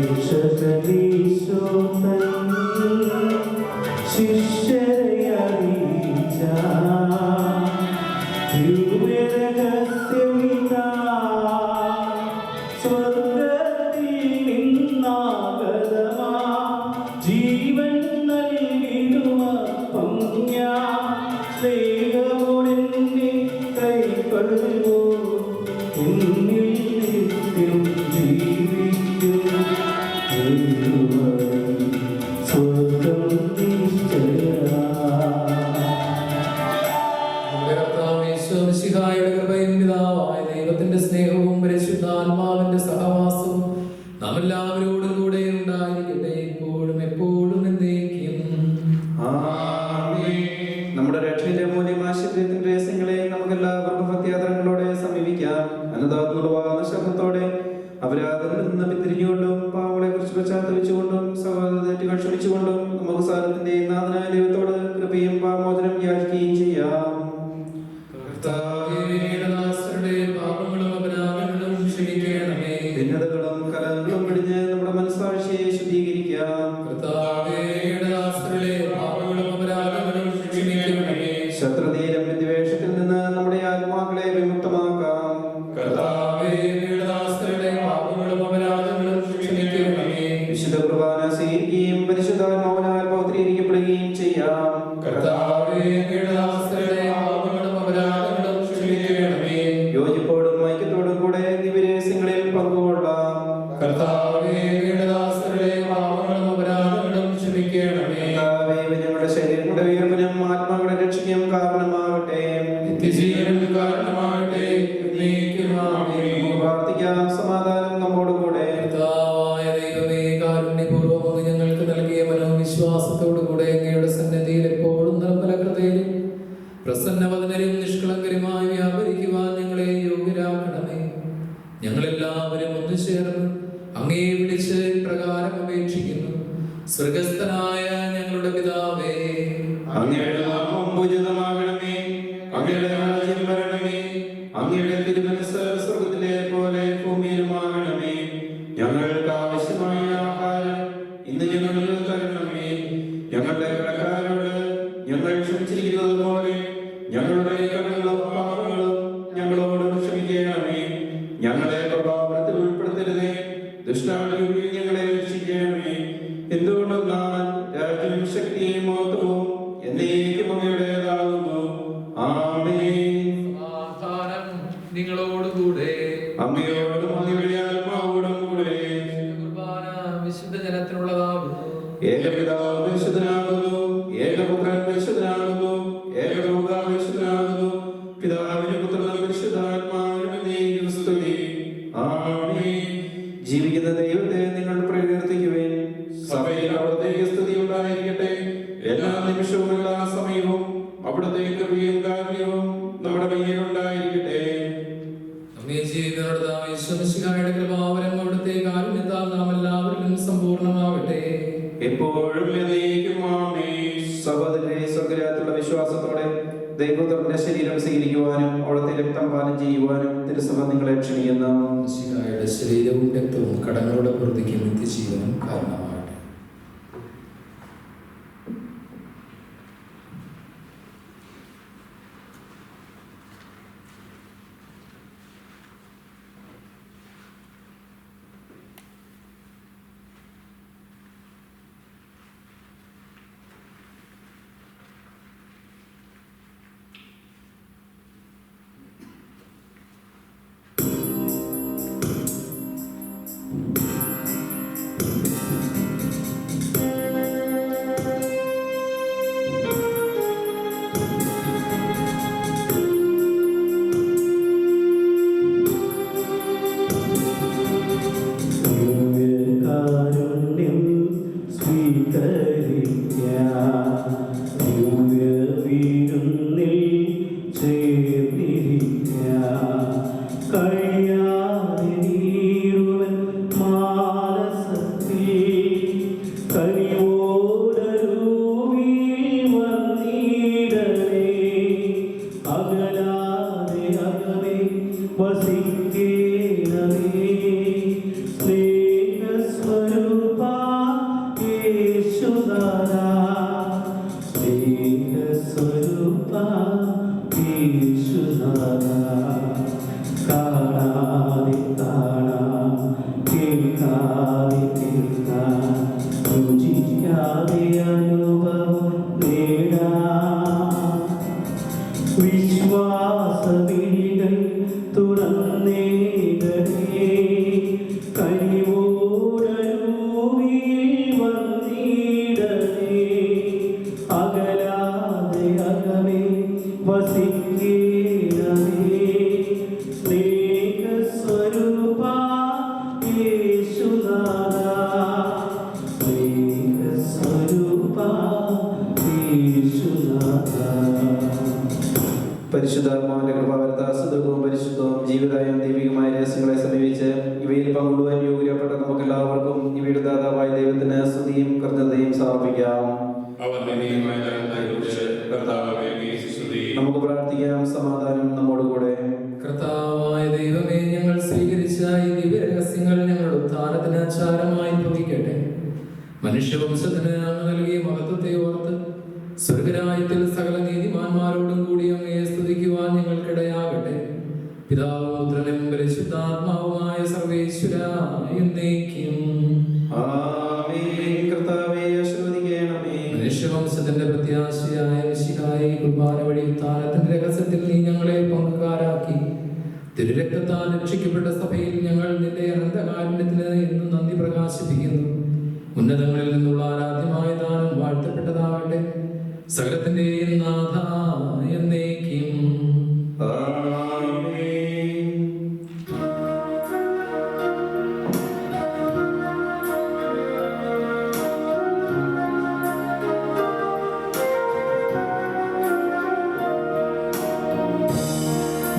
രക്ഷകനീശോ തന്നെ ശിഷ്യരെ അറിയിച്ച ദിവ്യരഹസ്യമിതാ, സ്വർഗ്ഗത്തിൽ നിന്നാഗതമാ ജീവൻ നൽകിടുമപ്പം ഞാൻ സ്നേഹമോടെന്നെ കൈക്കൊള്ളുമോ, എന്നിൽ നിത്യം ജീവിക്കും. സ്വർഗ്ഗം നിശ്ചയമാ. നമ്മുടെ കർത്താവ് ഈശോ മിശിഹായുടെ കൃപയും പിതാവായ ദൈവത്തിന്റെ സ്നേഹവും പരിശുദ്ധാത്മാവിന്റെ സഹവാസവും നാം എല്ലാവരോടും കൂടെ ഉണ്ടായിരിക്കട്ടെ, ഇപ്പോഴും എപ്പോഴും എന്നേക്കും. ആമേൻ. നമ്മുടെ രക്ഷയുടെ മൂല്യമായ ശരീരത്തിന്റെ രഹസ്യങ്ങളെ നമുക്ക് എല്ലാവർക്കും ഭക്തിയാദരങ്ങളോടെ സമീപിക്കാം. അനുതാപങ്ങളുവാകുന്ന ശബ്ദത്തോടെ അപരാധങ്ങളിൽ നിന്ന് പിന്തിരിഞ്ഞുകൊണ്ടും പാവങ്ങളെ കുറിച്ച് പശ്ചാത്തലിച്ചുകൊണ്ടും സഹോദരങ്ങൾ ക്ഷമിച്ചുകൊണ്ടും നമുക്ക് സാരത്തിന്റെ നാഥനായ ദൈവത്തോട് കൃപയും പാപമോചനം യാചിക്കുകയും ചെയ്യാം. കർത്താവേ, ദാസരുടെ പാപങ്ങളും അപരാധങ്ങളും ക്ഷമിക്കണമേ. ഭിന്നതകളും കലഹങ്ങളും പിടിഞ്ഞ് നമ്മുടെ മനസ്സാക്ഷിയെ ശുദ്ധീകരിക്കാം. കർത്താവേ, ദാസരുടെ പാപങ്ങളും അപരാധങ്ങളും ക്ഷമിക്കണമേ. ശത്രുതയിലും വിദ്വേഷത്തിൽ നിന്ന് നമ്മുടെ ആത്മാക്കളെ വിമുക്തമാക്കാം. കർത്താവേ, ദാസരുടെ പാപങ്ങളും അപരാധങ്ങളും ക്ഷമിക്കണമേ. വിശുദ്ധ കുർബാന സ്വീകരിക്കുകയും പരിശുദ്ധാത്മാവിനാൽ പൗത്രീകരിക്കപ്പെടുകയും ചെയ്യാം. കർത്താവേ, ദാസരുടെ പാപങ്ങളും അപരാധങ്ങളും ക്ഷമിക്കണമേ. യോജിപ്പോടും ഐക്യത്തോടും കൂടെ ദിവ്യരഹസ്യങ്ങളിൽ പങ്കുകൊള്ളാം. കർത്താവേ, ദാസരുടെ പാപങ്ങളും അപരാധങ്ങളും ക്ഷമിക്കണമേ. കർത്താവേ, ഞങ്ങളുടെ ശരീരങ്ങളുടെ ഉയർപ്പിനും ആത്മാക്കളുടെ രക്ഷയ്ക്കും കാരണമാകട്ടെ. നിത്യജീവനും കാരണമാകട്ടെ. എന്നേക്കും ആമേൻ. നമുക്ക് പ്രാർത്ഥിക്കാം. സമാധാനം നമ്മോടുകൂടെ. കർത്താവായ ദൈവമേ, കാരുണ്യപൂർവ്വം അങ്ങ് ഞങ്ങൾക്ക് നൽകിയ മനോവിശ്വാസത്തോടുകൂടെ അങ്ങയുടെ സന്നിധിയിൽ എപ്പോഴും നിർമ്മല ഹൃദയരും പ്രസന്നവദനരും നിഷ്കളങ്കരുമായി വ്യാപരിക്കുവാൻ ഞങ്ങളെ യോഗ്യരാക്കണമേ. ഞങ്ങളെല്ലാവരും ഒന്നു ചേർന്ന് അങ്ങയെ വിളിച്ച് പ്രകാരം അപേക്ഷിക്കുന്നു. സ്വർഗസ്ഥനായ ഞങ്ങളുടെ പിതാവേ, അങ്ങയുടെ നാമം പൂജിതമാകണമേ. അങ്ങയുടെ രാജ്യം വരണമേ. അങ്ങയുടെ തിരുമനസ്സ് സ്വർഗ്ഗത്തിലെ പോലെ ഭൂമിയിലുമാകണമേ. ഞങ്ങൾക്ക് ആവശ്യമായ ആഹാരം ഇന്ന് ഞങ്ങൾക്ക് തരണമേ. ഞങ്ങളുടെ കടക്കാരോട് ഞങ്ങൾ ക്ഷമിച്ചിരിക്കുന്നത് പോലെ ഞങ്ങളുടെ കടങ്ങളും ഉള്ളതാകുന്നു. ഏകപിതാവ് പരിശുദ്ധനാകുന്നു, ഏകപുത്രൻ പരിശുദ്ധനാകുന്നു, ഏകരൂഹാ പരിശുദ്ധനാകുന്നു. പിതാവിനും പുത്രനും പരിശുദ്ധാത്മാവിനും എന്നേക്കും സ്തുതി. ആമേൻ. ജീവിക്കുന്ന ദൈവത്തെ നിങ്ങൾ പ്രകീർത്തിക്കുവിൻ. സഭയിൽ അവിടുത്തേക്ക് സ്തുതി ഉണ്ടായിരിക്കട്ടെ. എല്ലാ നിമിഷവും എല്ലാ സമയവും അവിടുത്തെ കൃപയും കാരുണ്യവും നമ്മുടെ മേൽ ഉണ്ടായിരിക്കട്ടെ. നമ്മെ ജീവിതങ്ങളുടെ ഈശോമിശിഹായുടെ കൃപാവരം അവിടുത്തെ കാരുണ്യത്താൽ നാം എല്ലാവരിലും സമ്പൂർണ്ണമാവട്ടെ. എപ്പോഴും എന്നേക്കും ആമേൻ. സഹോദരരെ, സ്വർഗ്ഗരാജ്യത്തിലുള്ള വിശ്വാസത്തോടെ ദൈവപുത്രന്റെ ശരീരം സ്വീകരിക്കുവാനും അവിടുത്തെ രക്തം പാനം ചെയ്യുവാനും തിരുസഭ നിങ്ങളെ ക്ഷണിക്കുന്നു. മിശിഹായുടെ ശരീരവും രക്തവും കടങ്ങളുടെ പ്രതിക്കും നിത്യജീവനും കാരണമാകട്ടെ. ദിവ്യകാരുണ്യം സ്വീകരിക്കാം. ദിവ്യവിരുന്നിൽ ചേർന്നിരിക്കാം. കഴിയാതെ നീറുവൻ മാനസത്തിൽ കനിവോടരൂവിൽ വന്നിടണേ. അകലാതെ അകമേ വസിക്കേണമേ. സ്നേഹസ്വരൂപാ യേശുനാഥാ, സ്നേഹസ്വരൂപാ യേശുനാഥാ. കാണാതെ കാണാം, കേൾക്കാതെ കേൾക്കാം, രുചിക്കാതെ അനുഭവം നേടാം. വിശ്വാസവിളികൾ തുറന്നേടണേ. കനിവോടരൂവിൽ വന്നിടണേ. അകലാതെ അകമേ വസിക്കേണമേ. സ്നേഹസ്വരൂപാ യേശുനാഥാ, സ്നേഹസ്വരൂപാ യേശുനാഥാ. പരിശുദ്ധാത്മാവിന്റെ കൃപാവരദാസത്വവും പരിശുദ്ധവും ജീവിതായും ദൈവികമായ രഹസ്യങ്ങളെ സമീപിച്ച് ഇവയിൽ പങ്കുകൊള്ളുവാൻ യോഗ്യപ്പെട്ട നമുക്ക് എല്ലാവർക്കും ഇവയുടെ ദാതാവായ ദൈവത്തിന് സ്തുതിയും കൃതജ്ഞതയും സമർപ്പിക്കാം. നമുക്ക് പ്രാർത്ഥിക്കാം. സമാധാനം നമ്മോടുകൂടെ. കർത്താവായ ദൈവമേ, ഞങ്ങൾ സ്വീകരിച്ച ഈ ദിവ്യരഹസ്യങ്ങൾ ഞങ്ങളുടെ ഉത്ഥാനത്തിന് ആചാരമായി ഭവിക്കട്ടെ. മനുഷ്യവംശത്തിന് അങ്ങ് നൽകിയ മഹത്വത്തെ ഓർത്ത് സ്വർഗരാജ്യത്തിൽ സകല നീതിമാന്മാരോടും കൂടി അങ്ങയെ സ്തുതിക്കുവാൻ ഞങ്ങൾക്കിടയാകട്ടെ. പിതാവും പുത്രനും പരിശുദ്ധാത്മാവുമായ സർവേശ്വരാ എന്നേക്കും ആമേൻ. കർത്താവേ, ആശീർവദിക്കണമേ. മനുഷ്യവംശത്തിന്റെ പ്രത്യാശയായ മിശിഹായെ കുർബാന വഴി ഉത്ഥാനത്തിന്റെ രഹസ്യത്തിൽ നീ ഞങ്ങളെ പങ്കുകാരാക്കി. തിരുരക്തത്താൽ രക്ഷിക്കപ്പെട്ട സഭയിൽ ഞങ്ങൾ നിന്റെ അനന്തകാരുണ്യത്തിന് എന്നും നന്ദി പ്രകാശിപ്പിക്കുന്നു. ഉന്നതങ്ങളിൽ നിന്നുള്ള ആരാധ്യമായ ദാനം വാഴ്ത്തപ്പെട്ടതാകട്ടെ. സകലത്തിന്റെയും നാഥ എന്നേക്കും ആമേൻ.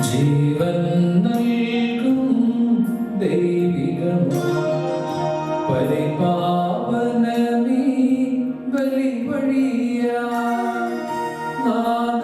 ജീവൻ നൽകും ദൈവികമാ പരിപാവനമീ ബലിവഴിയാ നാഥ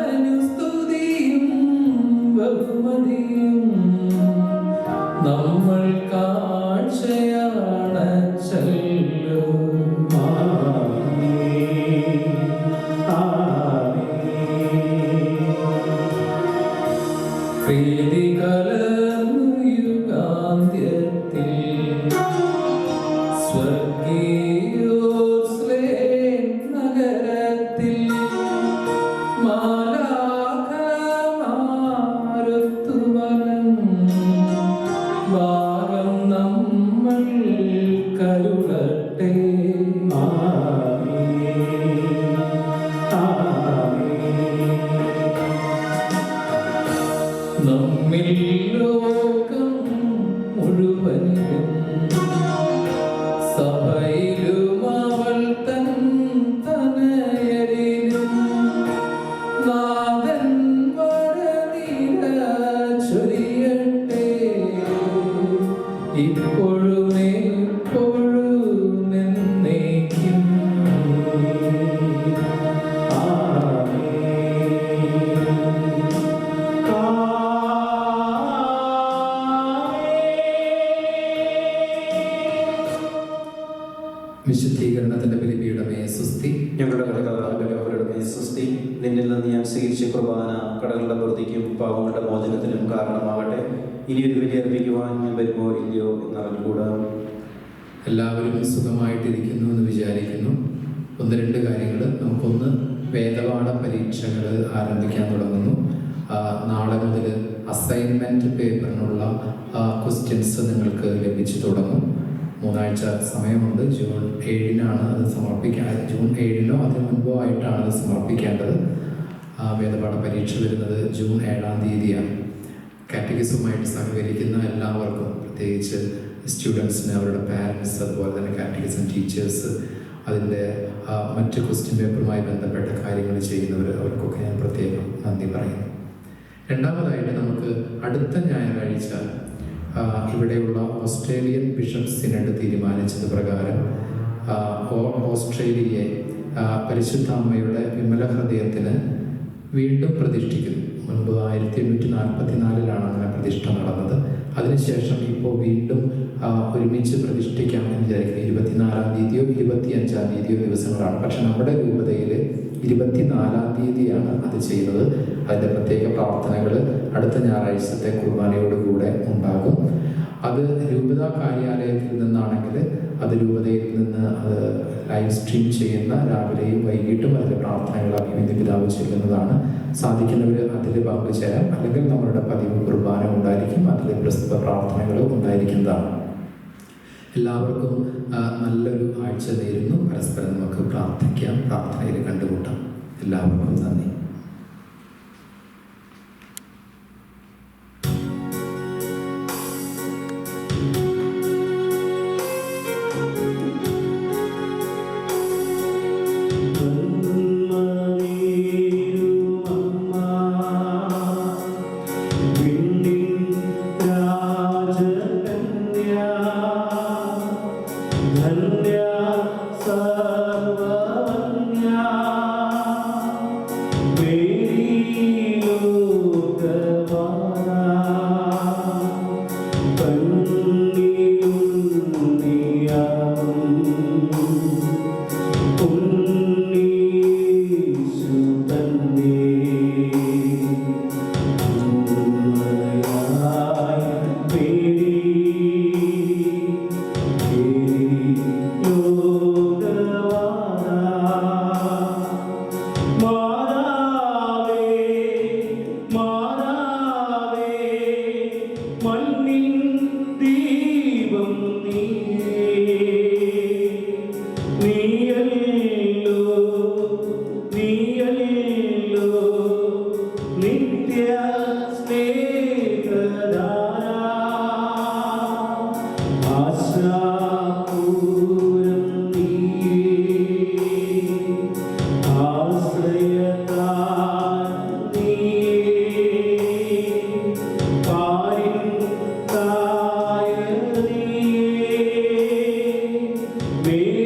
വിശുദ്ധീകരണത്തിന്റെ ബലിപീഠമേ സുസ്തി. ഞങ്ങളുടെ കർത്താവിന്റെ സുസ്തി. നിന്നിൽ നിന്ന് ഞാൻ സ്വീകരിച്ച കുർബാന കടകളുടെ വൃത്തിക്കും പാവങ്ങളുടെ മോചനത്തിനും കാരണമാകട്ടെ. ഇനിയൊരു ബലി അർപ്പിക്കുവാൻ ഞാൻ വരുമോ ഇല്ലയോ എന്നറിഞ്ഞുകൂടാ. എല്ലാവരും സുഖമായിട്ടിരിക്കുന്നു എന്ന് വിചാരിക്കുന്നു. ഒന്ന് രണ്ട് കാര്യങ്ങൾ. നമുക്കൊന്ന്, വേദപാഠ പരീക്ഷകൾ ആരംഭിക്കാൻ തുടങ്ങുന്നു. നാളെ മുതൽ അസൈൻമെൻറ്റ് പേപ്പറിനുള്ള ക്വസ്റ്റ്യൻസ് നിങ്ങൾക്ക് ലഭിച്ചു തുടങ്ങും. 3 ആഴ്ച സമയമുണ്ട്. ജൂൺ 7-നാണ് അത് സമർപ്പിക്കാൻ. ജൂൺ 7-നോ അതിന് മുൻപോ ആയിട്ടാണ് അത് സമർപ്പിക്കേണ്ടത്. വേദപാഠ പരീക്ഷ വരുന്നത് ജൂൺ 7-ാം തീയതിയാണ്. കാറ്റഗിസവുമായിട്ട് സഹകരിക്കുന്ന എല്ലാവർക്കും, പ്രത്യേകിച്ച് സ്റ്റുഡൻസിന്, അവരുടെ പാരൻസ്, അതുപോലെ തന്നെ കാറ്റഗിസം ടീച്ചേഴ്സ്, അതിൻ്റെ മറ്റ് ക്വസ്റ്റ്യൻ പേപ്പറുമായി ബന്ധപ്പെട്ട കാര്യങ്ങൾ ചെയ്യുന്നവർ, അവർക്കൊക്കെ ഞാൻ പ്രത്യേകം നന്ദി പറയുന്നു. രണ്ടാമതായിട്ട്, നമുക്ക് അടുത്ത ഞായറാഴ്ച ഇവിടെയുള്ള ഓസ്ട്രേലിയൻ ബിഷപ്പ് സിനഡ് തീരുമാനിച്ചത് പ്രകാരം ഓസ്ട്രേലിയയെ പരിശുദ്ധ അമ്മയുടെ വിമല ഹൃദയത്തിന് വീണ്ടും പ്രതിഷ്ഠിക്കുന്നു. മുൻപ് 1844-ലാണ് അങ്ങനെ പ്രതിഷ്ഠ നടന്നത്. അതിനുശേഷം ഇപ്പോൾ വീണ്ടും ഒരുമിച്ച് പ്രതിഷ്ഠിക്കാം എന്ന് വിചാരിക്കുന്നത് 24-ാം തീയതിയോ 25-ാം തീയതിയോ ദിവസങ്ങളാണ്. പക്ഷെ നമ്മുടെ രൂപതയിൽ 24-ാം തീയതിയാണ് അത് ചെയ്യുന്നത്. അതിൻ്റെ പ്രത്യേക പ്രാർത്ഥനകൾ അടുത്ത ഞായറാഴ്ചത്തെ കുർബാനയോടുകൂടെ ഉണ്ടാകും. അത് രൂപത കാര്യാലയത്തിൽ നിന്നാണെങ്കിൽ അത് രൂപതയിൽ നിന്ന് അത് ലൈവ് സ്ട്രീം ചെയ്യുന്ന, രാവിലെയും വൈകിട്ടും അതിലെ പ്രാർത്ഥനകൾ അഭിമന്യ പിതാവ് ചെല്ലുന്നതാണ്. സാധിക്കുന്നവർ അതിൽ പങ്കുചേരാം. അല്ലെങ്കിൽ നമ്മളുടെ പതിവ് കുർബാന ഉണ്ടായിരിക്കും, അതിൽ പ്രസ്തുത പ്രാർത്ഥനകൾ ഉണ്ടായിരിക്കുന്നതാണ്. എല്ലാവർക്കും നല്ലൊരു ആഴ്ച നേരുന്നു. പരസ്പരം നമുക്ക് പ്രാർത്ഥിക്കാം, പ്രാർത്ഥനയിൽ കണ്ടുമുട്ടാം. എല്ലാവർക്കും നന്ദി. me